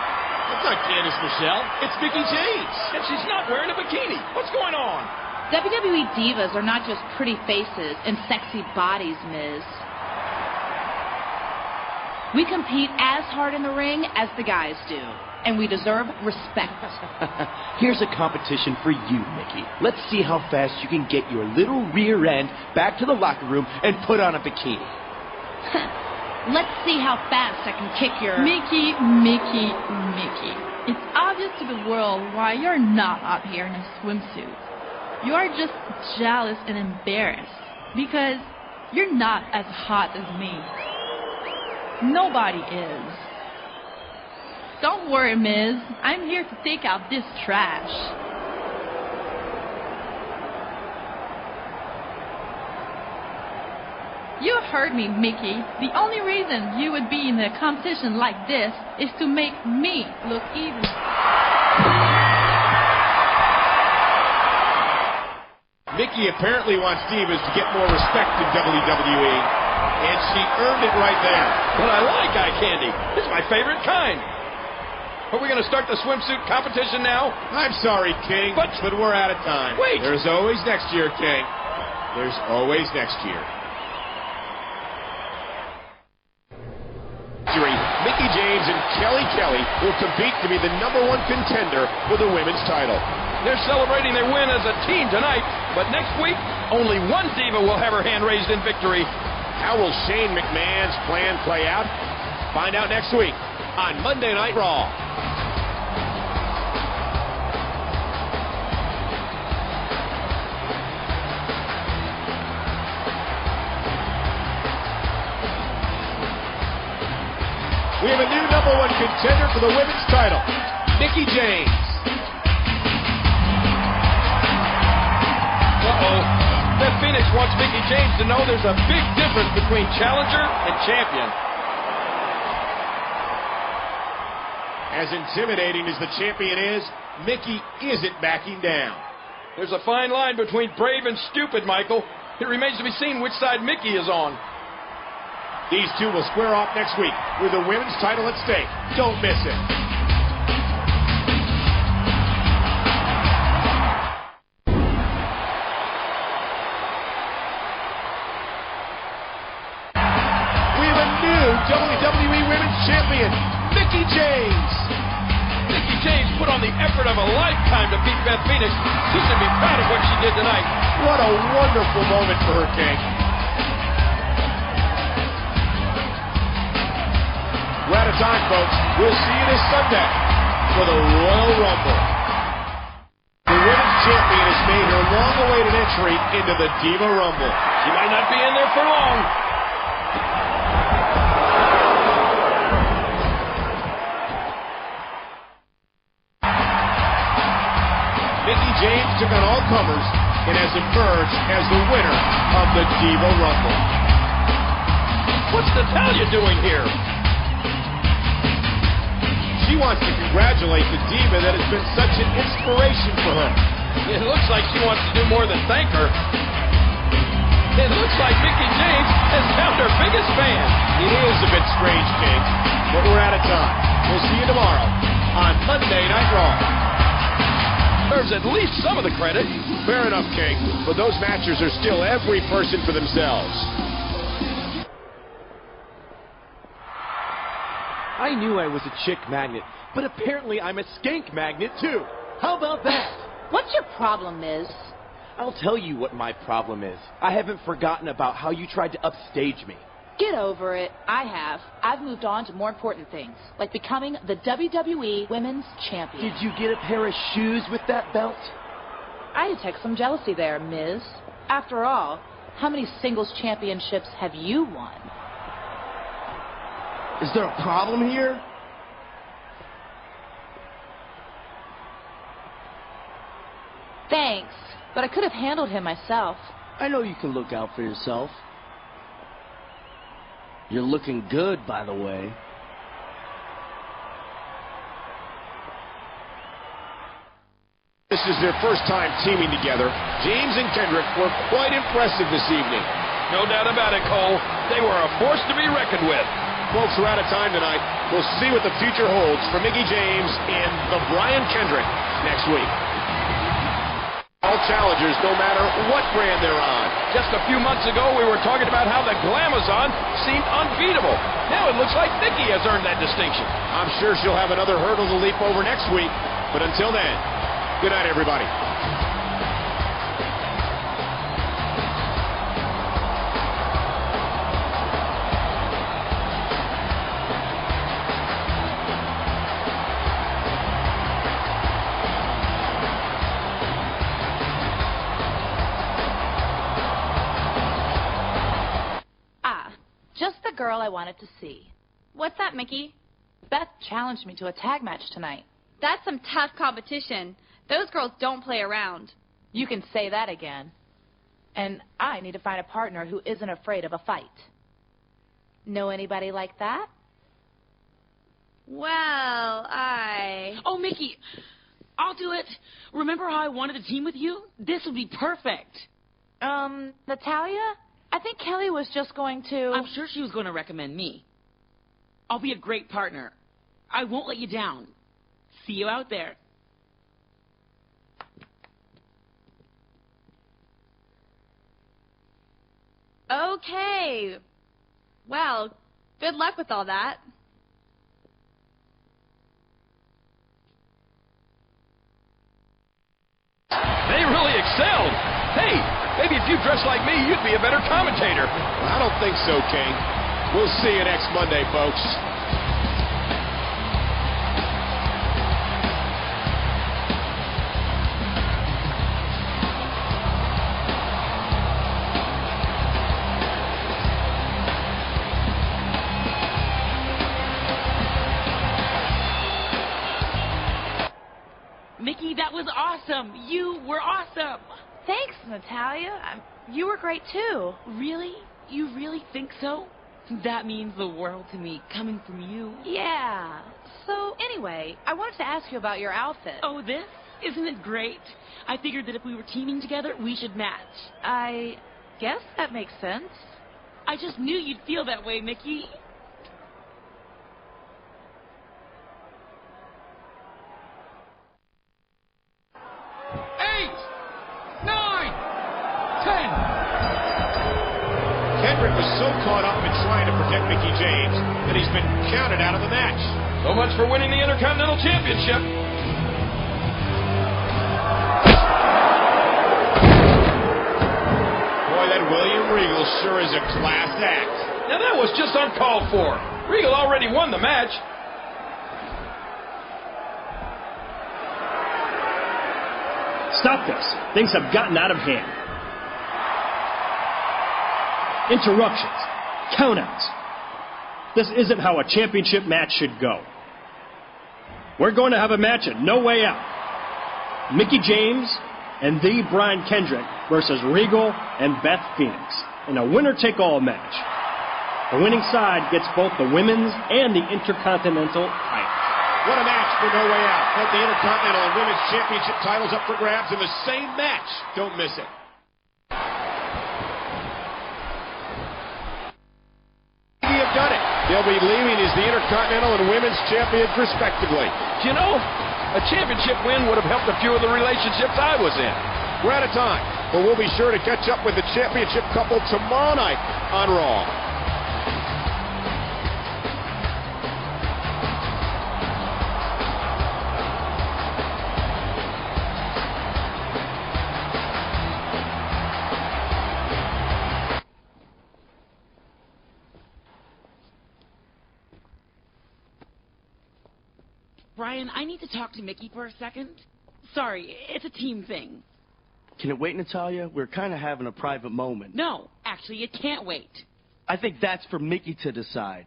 It's not Candice Michelle. It's Mickie James. And she's not wearing a bikini. What's going on? WWE divas are not just pretty faces and sexy bodies, Miz. We compete as hard in the ring as the guys do, and we deserve respect. Here's a competition for you, Mickie. Let's see how fast you can get your little rear end back to the locker room and put on a bikini. Let's see how fast I can kick your... Mickie. It's obvious to the world why you're not out here in a swimsuit. You are just jealous and embarrassed because you're not as hot as me. Nobody is. Don't worry, Miz. I'm here to take out this trash. You heard me, Mickie. The only reason you would be in a competition like this is to make me look even. Mickie apparently wants divas to get more respect in WWE, and she earned it right there. But I like eye candy. It's my favorite kind. Are we going to start the swimsuit competition now? I'm sorry, King, but we're out of time. Wait! There's always next year, King. There's always next year. Mickie James and Kelly will compete to be the #1 contender for the women's title. They're celebrating their win as a team tonight, but next week, only one diva will have her hand raised in victory. How will Shane McMahon's plan play out? Find out next week on Monday Night Raw. We have a new #1 contender for the women's title, Mickie James. Uh-oh. Beth Phoenix wants Mickie James to know there's a big difference between challenger and champion. As intimidating as the champion is, Mickie isn't backing down. There's a fine line between brave and stupid, Michael. It remains to be seen which side Mickie is on. These two will square off next week with the women's title at stake. Don't miss it. We have a new WWE Women's Champion, Mickie James. Mickie James put on the effort of a lifetime to beat Beth Phoenix. She should be proud of what she did tonight. What a wonderful moment for her, King. We're out of time, folks. We'll see you this Sunday for the Royal Rumble. The women's champion has made her long-awaited entry into the Diva Rumble. She might not be in there for long. Mickie James took on all comers and has emerged as the winner of the Diva Rumble. What's Natalya doing here? She wants to congratulate the diva that has been such an inspiration for her. It looks like she wants to do more than thank her. It looks like Mickie James has found her biggest fan. It is a bit strange, King, but we're out of time. We'll see you tomorrow on Monday Night Raw. There's at least some of the credit. Fair enough, King, but those matches are still every person for themselves. I knew I was a chick magnet, but apparently I'm a skank magnet too. How about that? What's your problem, Miz? I'll tell you what my problem is. I haven't forgotten about how you tried to upstage me. Get over it. I have. I've moved on to more important things, like becoming the WWE Women's Champion. Did you get a pair of shoes with that belt? I detect some jealousy there, Miz. After all, how many singles championships have you won? Is there a problem here? Thanks, but I could have handled him myself. I know you can look out for yourself. You're looking good, by the way. This is their first time teaming together. James and Kendrick were quite impressive this evening. No doubt about it, Cole. They were a force to be reckoned with. Folks, we're out of time tonight. We'll see what the future holds for Mickie James and the Brian Kendrick next week. All challengers, no matter what brand they're on. Just a few months ago, we were talking about how the Glamazon seemed unbeatable. Now it looks like Mickie has earned that distinction. I'm sure she'll have another hurdle to leap over next week. But until then, good night, everybody. Girl I wanted to see. What's that, Mickie? Beth challenged me to a tag match tonight. That's some tough competition. Those girls don't play around. You can say that again. And I need to find a partner who isn't afraid of a fight. Know anybody like that? Well, Oh, Mickie, I'll do it. Remember how I wanted to team with you? This would be perfect. Natalya? I think Kelly was just going to... I'm sure she was going to recommend me. I'll be a great partner. I won't let you down. See you out there. Okay. Well, good luck with all that. They really excelled. Hey, maybe if you dressed like me, you'd be a better commentator. I don't think so, King. We'll see you next Monday, folks. Mickie, that was awesome. You were awesome. Thanks, Natalya. You were great, too. Really? You really think so? That means the world to me, coming from you. Yeah. So, anyway, I wanted to ask you about your outfit. Oh, this? Isn't it great? I figured that if we were teaming together, we should match. I guess that makes sense. I just knew you'd feel that way, Mickie. Kendrick was so caught up in trying to protect Mickie James that he's been counted out of the match. So much for winning the Intercontinental Championship. Boy, that William Regal sure is a class act. Now that was just uncalled for. Regal already won the match. Stop this. Things have gotten out of hand. Interruptions. Countouts. This isn't how a championship match should go. We're going to have a match at No Way Out. Mickie James and the Brian Kendrick versus Regal and Beth Phoenix in a winner-take-all match. The winning side gets both the women's and the Intercontinental titles. What a match for No Way Out. Both the Intercontinental and Women's Championship titles up for grabs in the same match. Don't miss it. done it. They'll be leaving as the Intercontinental and Women's Champions, respectively. You know, a championship win would have helped a few of the relationships I was in. We're out of time, but we'll be sure to catch up with the championship couple tomorrow night on Raw. Brian, I need to talk to Mickey for a second. Sorry, it's a team thing. Can it wait, Natalya? We're kind of having a private moment. No, actually, it can't wait. I think that's for Mickey to decide.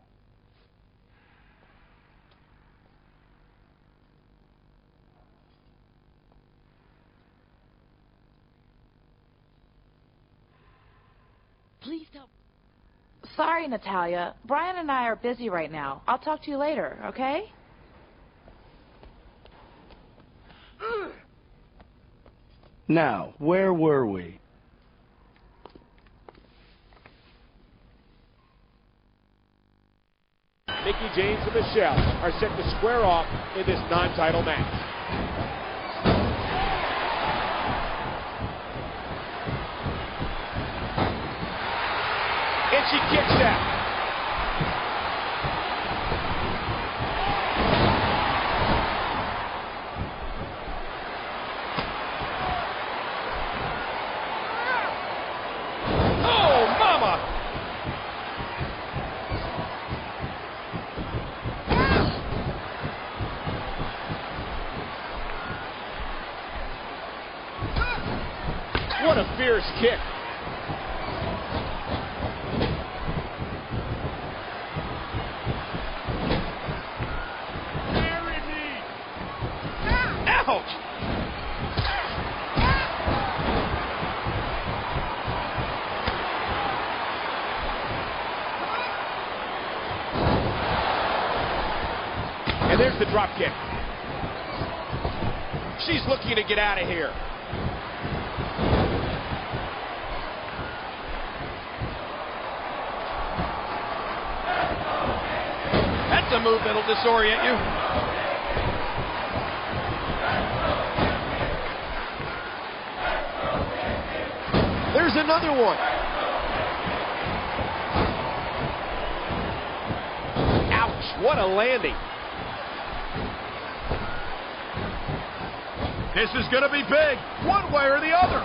Please tell... Sorry, Natalya. Brian and I are busy right now. I'll talk to you later, okay? Now, where were we? Mickie James and Michelle are set to square off in this non-title match. And she kicks out. What a fierce kick. Marry me. Ouch. And there's the drop kick. She's looking to get out of here. A move that'll disorient you. There's another one. Ouch, what a landing. This is going to be big, one way or the other.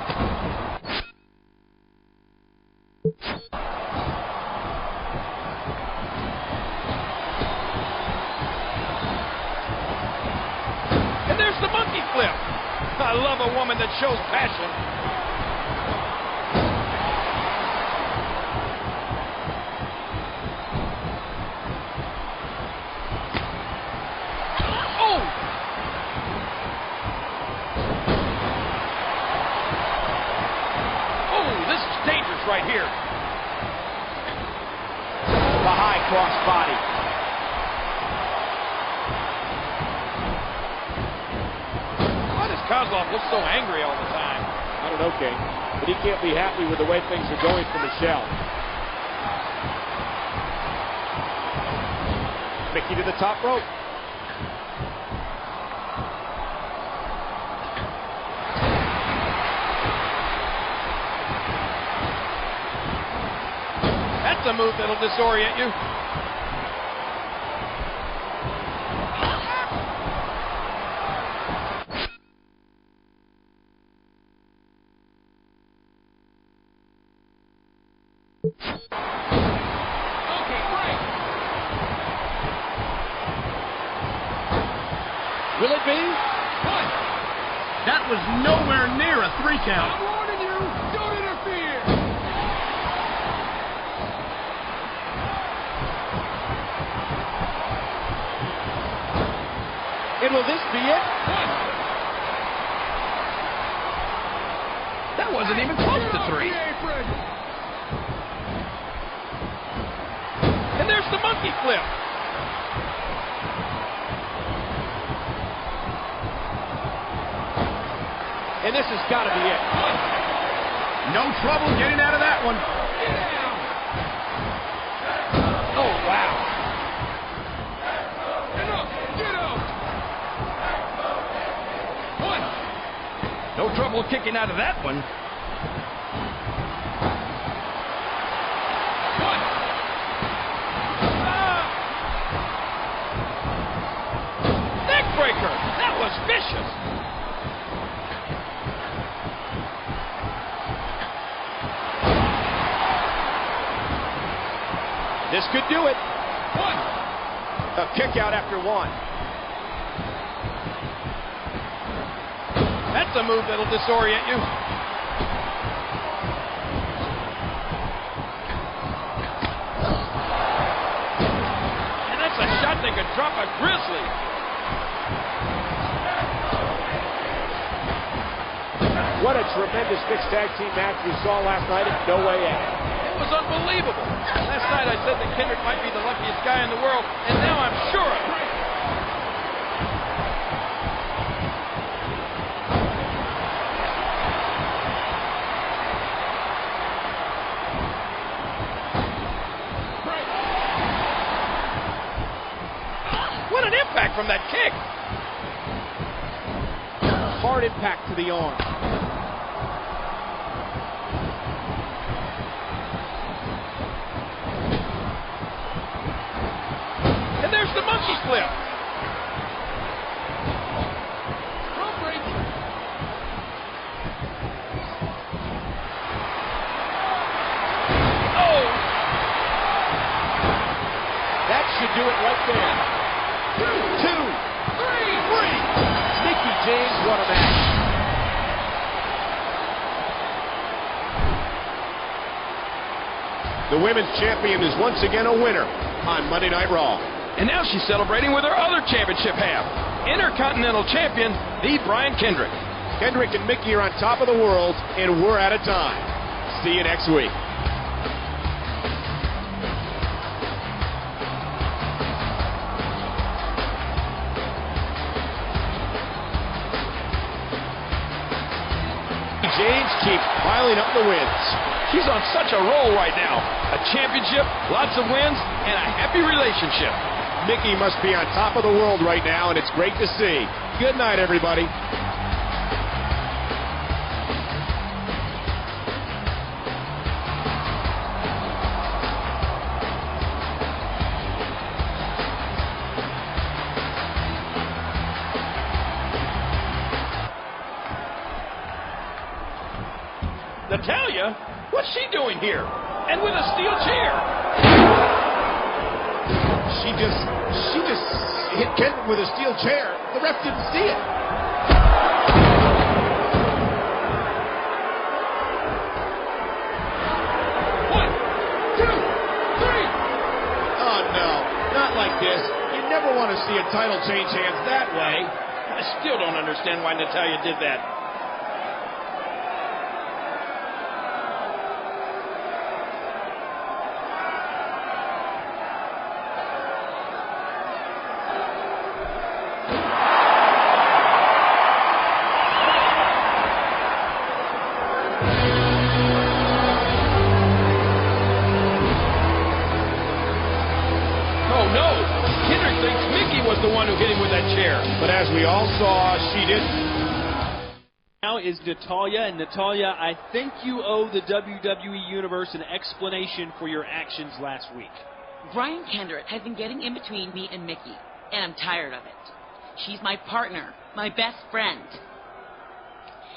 I love a woman that shows passion. Oh! Oh, this is dangerous right here. The high cross body. Kozlov looks so angry all the time. I don't know, King, but he can't be happy with the way things are going for Michelle. Mickie to the top rope. That's a move that'll disorient you. Will it be? What? That was nowhere near a 3 count. I'm warning you, don't interfere. And will this be it? What? That wasn't even close to 3. And there's the monkey flip. And this has got to be it. No trouble getting out of that one. Oh, wow. No trouble kicking out of that one. Neckbreaker! That was vicious! This could do it. A kick out after one. That's a move that'll disorient you. And that's a shot that could drop a grizzly. What a tremendous mixed tag team match we saw last night at No Way Out. It was unbelievable. Last night I said that Kendrick might be the luckiest guy in the world, and now I'm sure of it. What an impact from that kick! Hard impact to the arm. There's the monkey flip. Oh! That should do it right there. Two. Three. Mickie James, what a match. The women's champion is once again a winner on Monday Night Raw. And now she's celebrating with her other championship half, Intercontinental Champion, the Brian Kendrick. Kendrick and Mickie are on top of the world, and we're out of time. See you next week. James keeps piling up the wins. She's on such a roll right now. A championship, lots of wins, and a happy relationship. Mickie must be on top of the world right now, and it's great to see. Good night, everybody. Natalya? What's she doing here? And with a steel chair. She just hit Kendrick with a steel chair. The ref didn't see it. One, two, three. Oh, no. Not like this. You never want to see a title change hands that way. I still don't understand why Natalya did that. The one who hit him with that chair. But as we all saw, she didn't. Now is Natalya, and Natalya, I think you owe the WWE Universe an explanation for your actions last week. Brian Kendrick has been getting in between me and Mickie, and I'm tired of it. She's my partner, my best friend.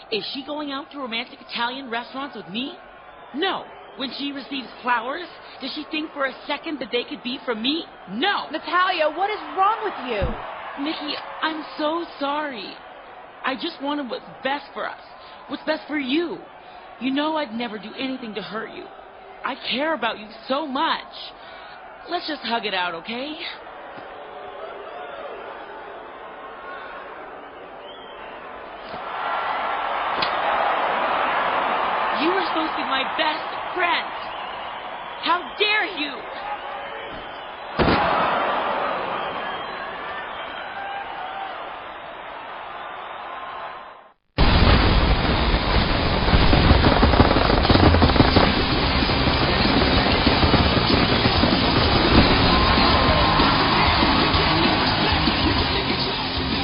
Is she going out to romantic Italian restaurants with me? No. When she receives flowers, does she think for a second that they could be from me? No. Natalya, what is wrong with you? Mickie, I'm so sorry. I just wanted what's best for us. What's best for you. You know I'd never do anything to hurt you. I care about you so much. Let's just hug it out, okay? You were supposed to be my best friend. How dare you?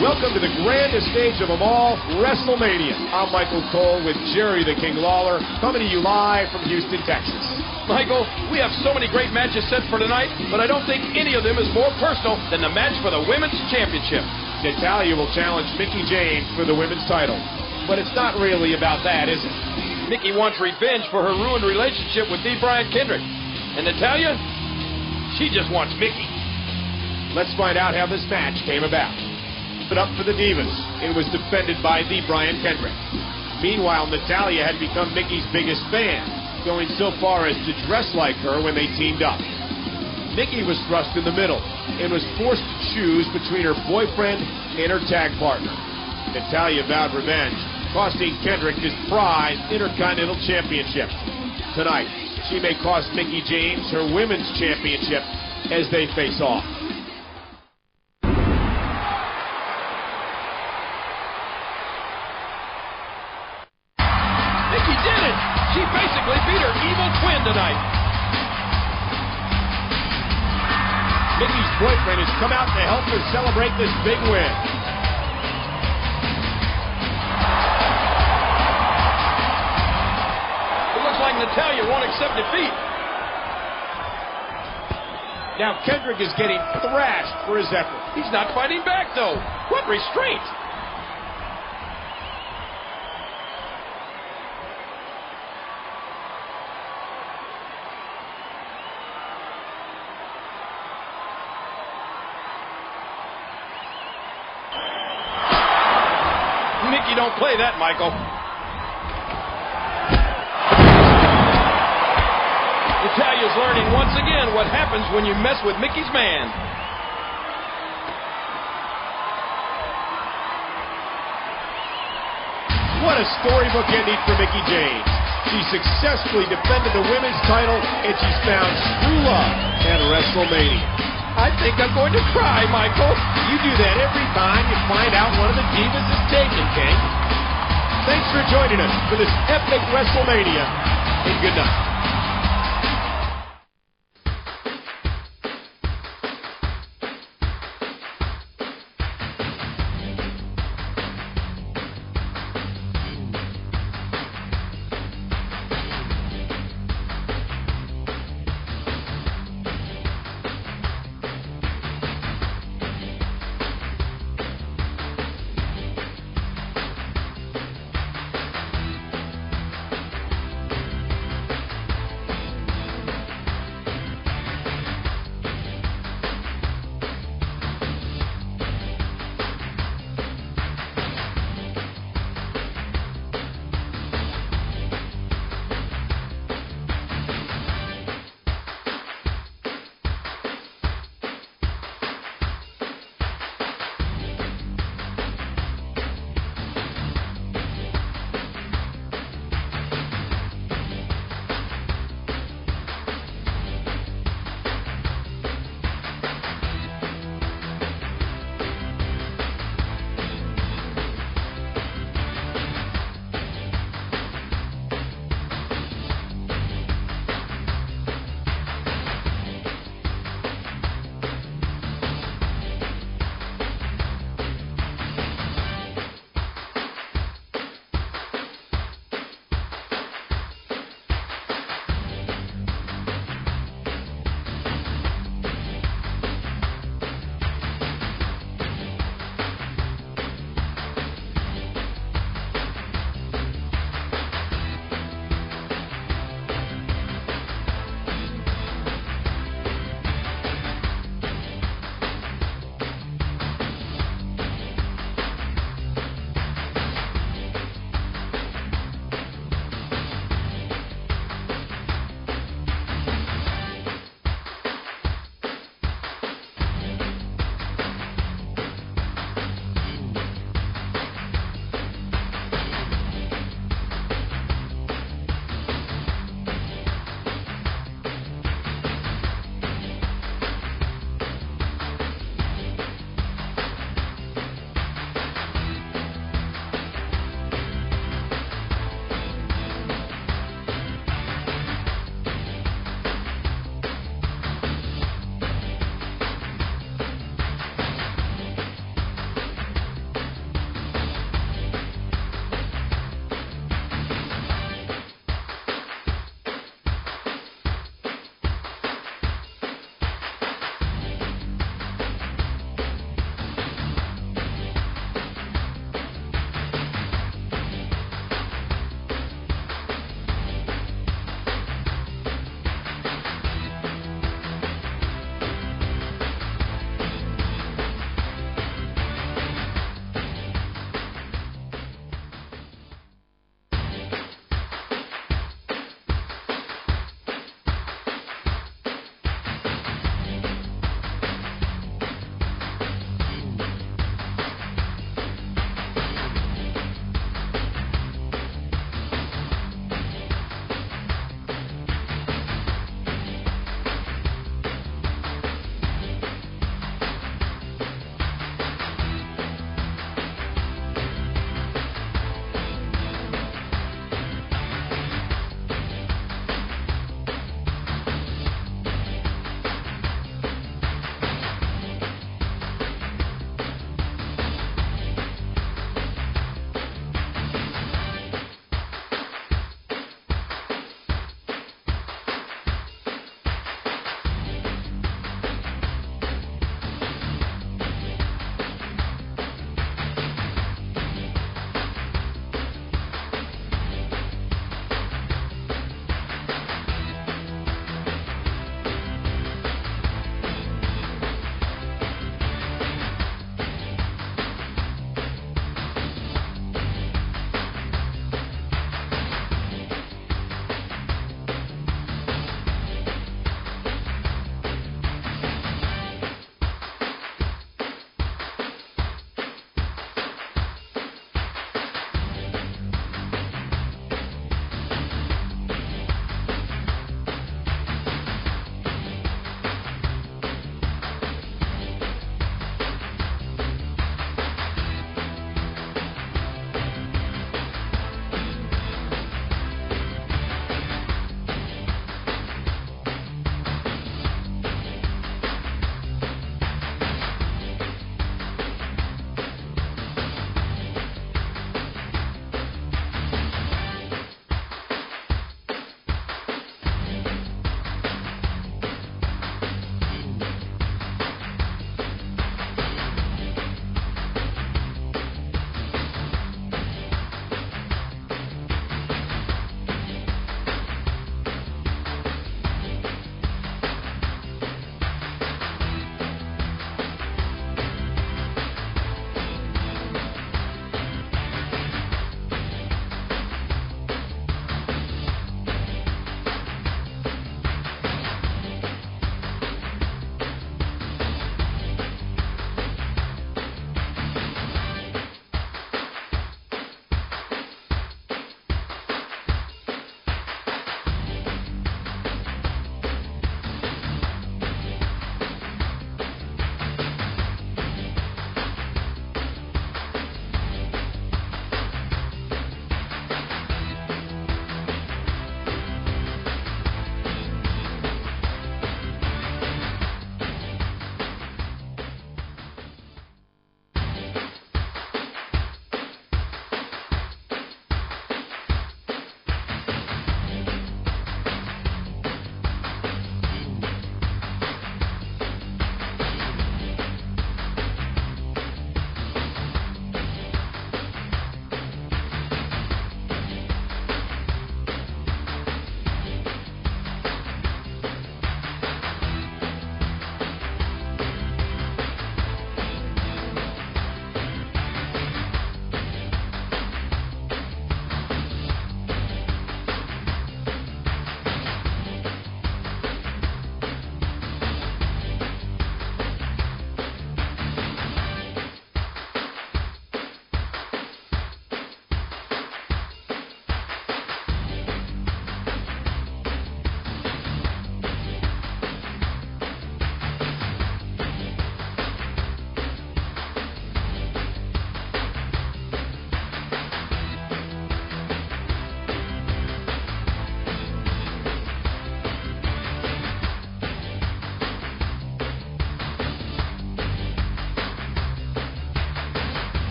Welcome to the grand biggest stage of them all, WrestleMania. I'm Michael Cole with Jerry the King Lawler, coming to you live from Houston, Texas. Michael, we have so many great matches set for tonight, but I don't think any of them is more personal than the match for the Women's Championship. Natalya will challenge Mickie James for the women's title. But it's not really about that, is it? Mickie wants revenge for her ruined relationship with D. Brian Kendrick. And Natalya, she just wants Mickie. Let's find out how this match came about. Put up for the Divas. It was defended by D. Brian Kendrick. Meanwhile, Natalya had become Mickie's biggest fan, going so far as to dress like her when they teamed up. Mickie was thrust in the middle and was forced to choose between her boyfriend and her tag partner. Natalya vowed revenge, costing Kendrick his prized Intercontinental Championship. Tonight, she may cost Mickie James her Women's Championship as they face off. Mickie did it! She basically beat her evil twin tonight. Mickie's boyfriend has come out to help her celebrate this big win. It looks like Natalya won't accept defeat. Now Kendrick is getting thrashed for his effort. He's not fighting back, though. What restraint! Mickie, don't play that, Michael. Natalya's learning once again what happens when you mess with Mickie's man. What a storybook ending for Mickie James. She successfully defended the women's title, and she's found true love at WrestleMania. I think I'm going to cry, Michael. You do that every time you find out one of the Divas is taken, King. Thanks for joining us for this epic WrestleMania, and good night.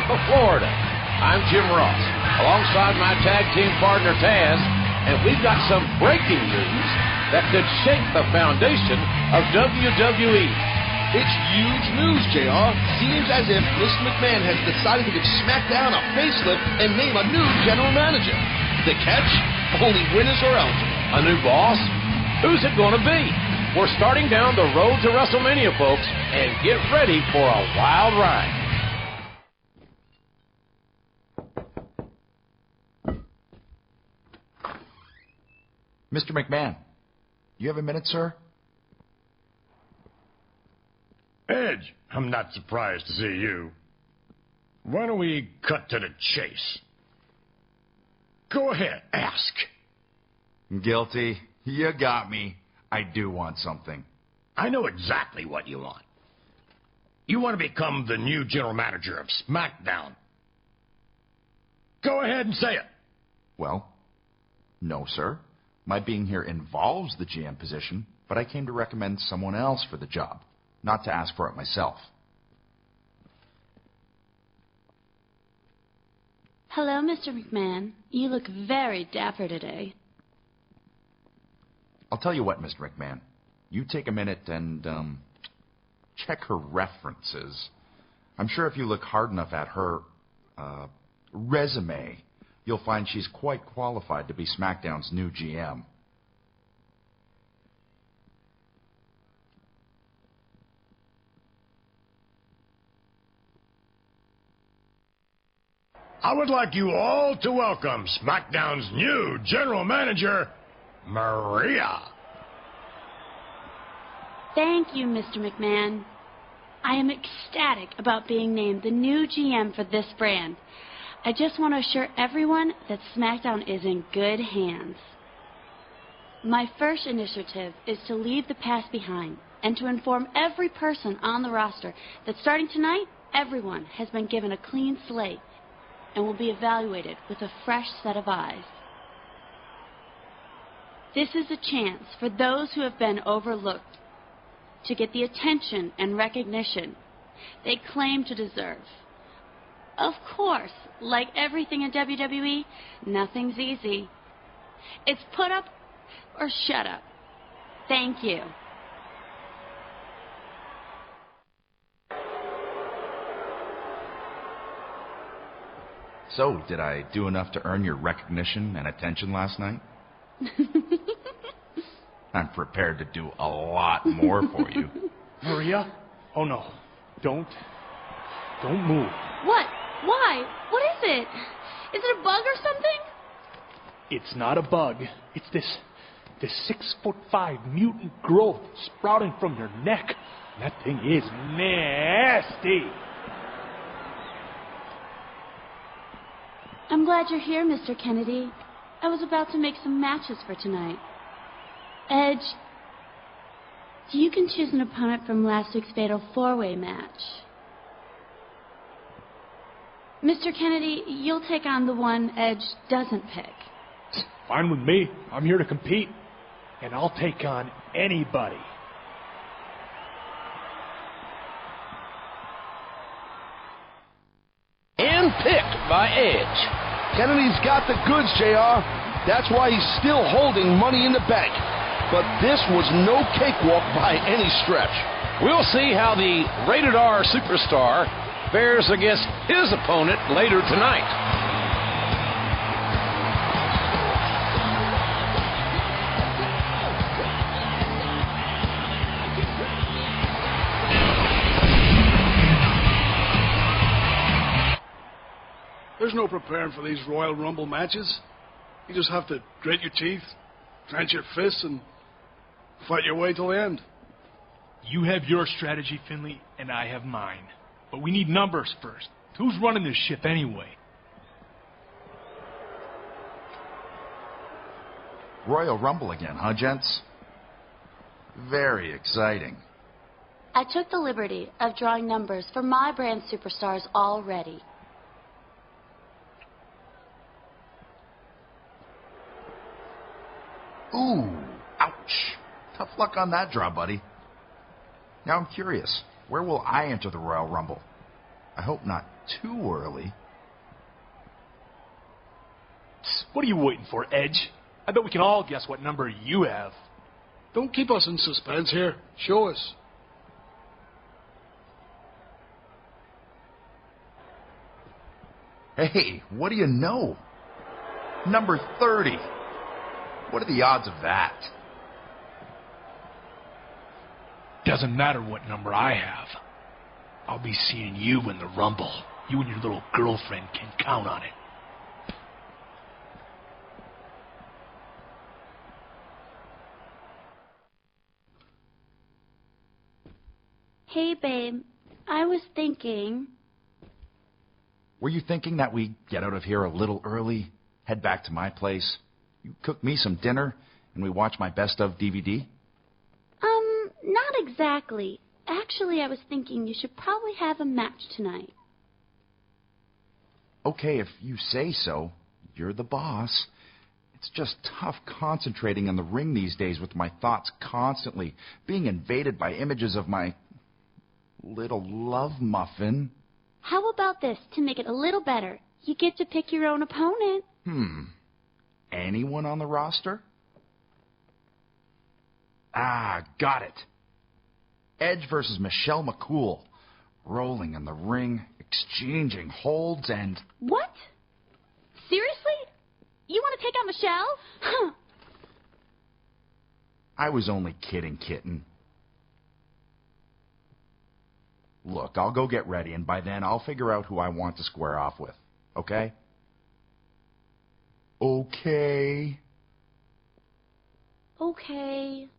Tampa, Florida. I'm Jim Ross, alongside my tag team partner Taz, and we've got some breaking news that could shake the foundation of WWE. It's huge news, JR. Seems as if Mr. McMahon has decided to give SmackDown a facelift and name a new general manager. The catch? Only winners are eligible. A new boss? Who's it going to be? We're starting down the road to WrestleMania, folks, and get ready for a wild ride. Mr. McMahon, you have a minute, sir? Edge, I'm not surprised to see you. Why don't we cut to the chase? Go ahead, ask. Guilty. You got me. I do want something. I know exactly what you want. You want to become the new general manager of SmackDown. Go ahead and say it. Well, no, sir. My being here involves the GM position, but I came to recommend someone else for the job, not to ask for it myself. Hello, Mr. McMahon. You look very dapper today. I'll tell you what, Mr. McMahon. You take a minute and, check her references. I'm sure if you look hard enough at her, resume, you'll find she's quite qualified to be SmackDown's new GM. I would like you all to welcome SmackDown's new general manager, Maria. Thank you, Mr. McMahon. I am ecstatic about being named the new GM for this brand. I just want to assure everyone that SmackDown is in good hands. My first initiative is to leave the past behind and to inform every person on the roster that starting tonight, everyone has been given a clean slate and will be evaluated with a fresh set of eyes. This is a chance for those who have been overlooked to get the attention and recognition they claim to deserve. Of course, like everything in WWE, nothing's easy. It's put up or shut up. Thank you. So, did I do enough to earn your recognition and attention last night? I'm prepared to do a lot more for you. Maria? Oh, no. Don't move. What? Why? What is it? Is it a bug or something? It's not a bug. It's this 6'5" mutant growth sprouting from your neck. That thing is nasty. I'm glad you're here, Mr. Kennedy. I was about to make some matches for tonight. Edge, you can choose an opponent from last week's Fatal 4-Way match. Mr. Kennedy, you'll take on the one Edge doesn't pick. Fine with me. I'm here to compete, and I'll take on anybody. And picked by Edge. Kennedy's got the goods, JR. That's why he's still holding Money in the Bank. But this was no cakewalk by any stretch. We'll see how the Rated R superstar fares against his opponent later tonight. There's no preparing for these Royal Rumble matches. You just have to grit your teeth, clench your fists, and fight your way till the end. You have your strategy, Finley, and I have mine. But we need numbers first. Who's running this ship anyway? Royal Rumble again, huh, gents? Very exciting. I took the liberty of drawing numbers for my brand superstars already. Ooh, ouch. Tough luck on that draw, buddy. Now I'm curious, where will I enter the Royal Rumble? I hope not too early. What are you waiting for, Edge? I bet we can all guess what number you have. Don't keep us in suspense here. Show us. Hey, what do you know? Number 30. What are the odds of that? Doesn't matter what number I have. I'll be seeing you in the Rumble. You and your little girlfriend can count on it. Hey, babe. I was thinking... Were you thinking that we get out of here a little early, head back to my place, you cook me some dinner, and we watch my best of DVD? Not exactly. Actually, I was thinking you should probably have a match tonight. Okay, if you say so. You're the boss. It's just tough concentrating in the ring these days with my thoughts constantly being invaded by images of my little love muffin. How about this to make it a little better? You get to pick your own opponent. Anyone on the roster? Got it. Edge versus Michelle McCool. Rolling in the ring, exchanging holds, and... What? Seriously? You want to take on Michelle? Huh. I was only kidding, kitten. Look, I'll go get ready, and by then I'll figure out who I want to square off with. Okay? Okay. Okay.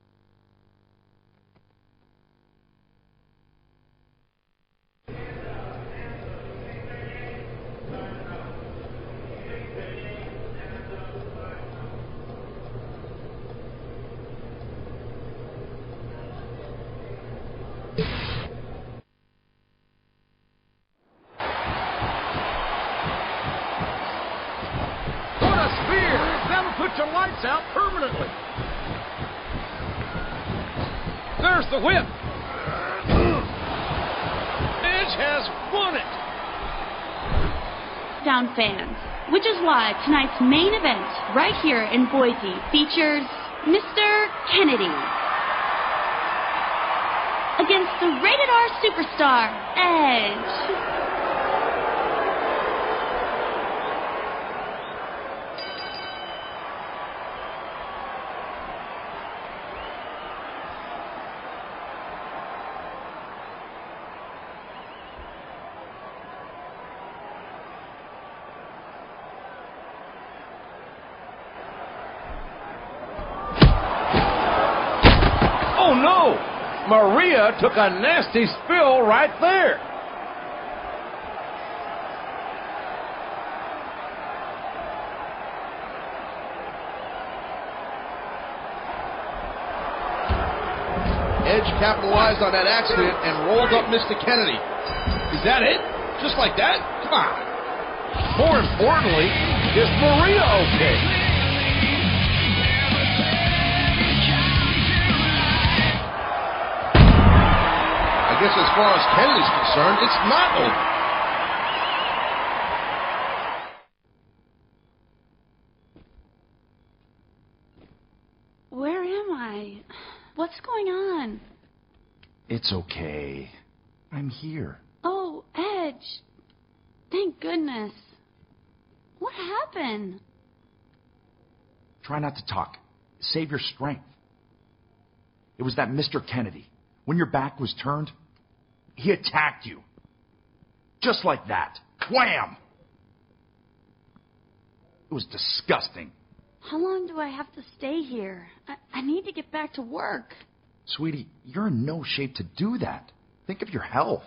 Your lights out permanently. There's the whip. Edge has won it. Down fans, which is why tonight's main event right here in Boise features Mr. Kennedy against the rated R superstar Edge. Oh no! Maria took a nasty spill right there. Edge capitalized on that accident and rolled up Mr. Kennedy. Is that it? Just like that? Come on. More importantly, is Maria okay? I guess as far as Kennedy's concerned, it's not over. Where am I? What's going on? It's okay. I'm here. Oh, Edge. Thank goodness. What happened? Try not to talk. Save your strength. It was that Mr. Kennedy. When your back was turned, he attacked you. Just like that. Wham! It was disgusting. How long do I have to stay here? I need to get back to work. Sweetie, you're in no shape to do that. Think of your health.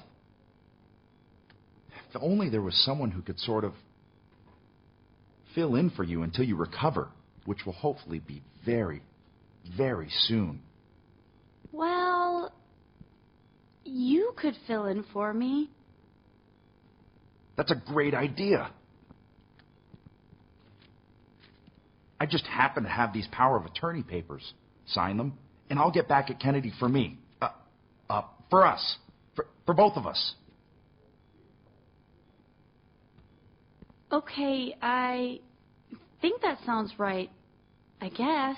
If only there was someone who could sort of fill in for you until you recover, which will hopefully be very, very soon. Well, you could fill in for me. That's a great idea. I just happen to have these power of attorney papers. Sign them, and I'll get back at Kennedy for me. For us. For both of us. Okay, I think that sounds right. I guess.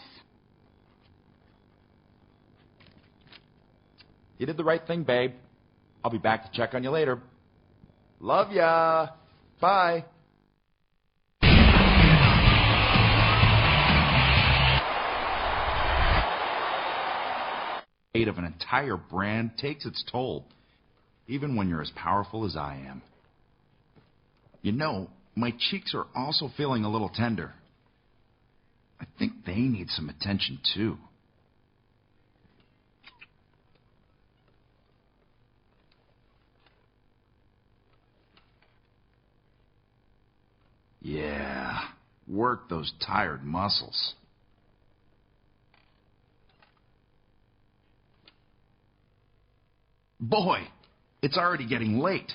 You did the right thing, babe. I'll be back to check on you later. Love ya. Bye. Fate of an entire brand takes its toll, even when you're as powerful as I am. You know, my cheeks are also feeling a little tender. I think they need some attention, too. Yeah, work those tired muscles. Boy, it's already getting late.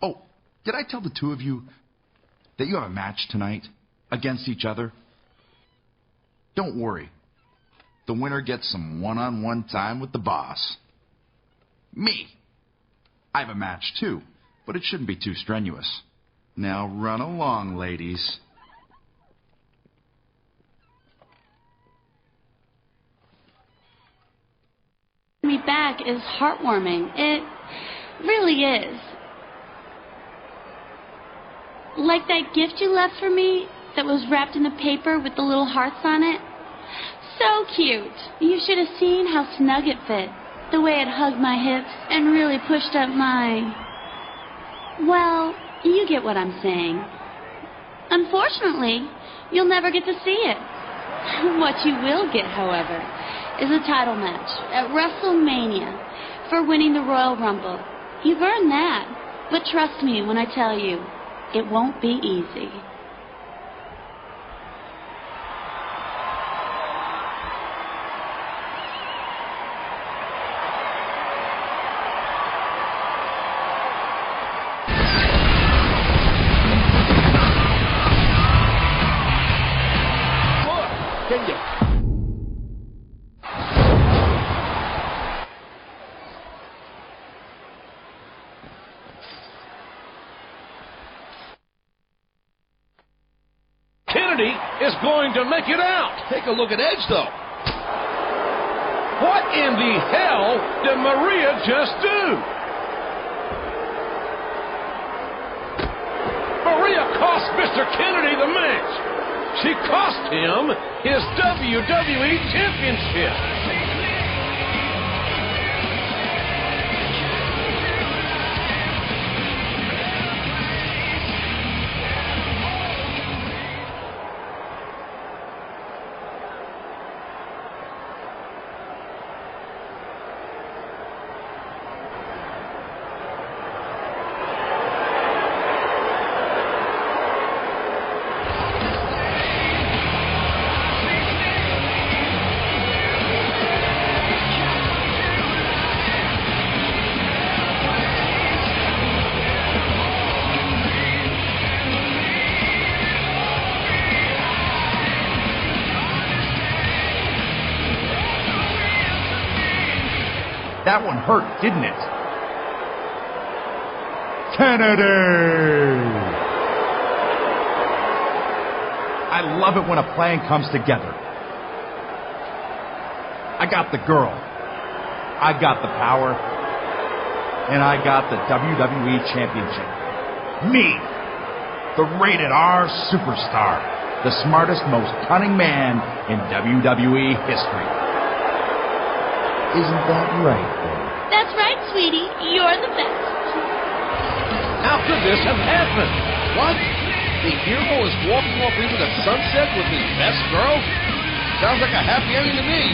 Oh, did I tell the two of you that you have a match tonight against each other? Don't worry. The winner gets some one-on-one time with the boss. Me. I have a match too, but it shouldn't be too strenuous. Now run along, ladies. Me back is heartwarming. It really is. Like that gift you left for me that was wrapped in the paper with the little hearts on it. So cute. You should have seen how snug it fit. The way it hugged my hips and really pushed up my... Well, you get what I'm saying. Unfortunately, you'll never get to see it. What you will get, however, is a title match at WrestleMania for winning the Royal Rumble. You've earned that. But trust me when I tell you, it won't be easy. Is going to make it out. Take a look at Edge, though. What in the hell did Maria just do? Maria cost Mr. Kennedy the match. She cost him his WWE Championship. That one hurt, didn't it? Kennedy! I love it when a plan comes together. I got the girl. I got the power. And I got the WWE Championship. Me! The rated R superstar. The smartest, most cunning man in WWE history. Isn't that right, babe? That's right, sweetie. You're the best. How could this have happened? What? The hero is walking off into the sunset with his best girl? Sounds like a happy ending to me.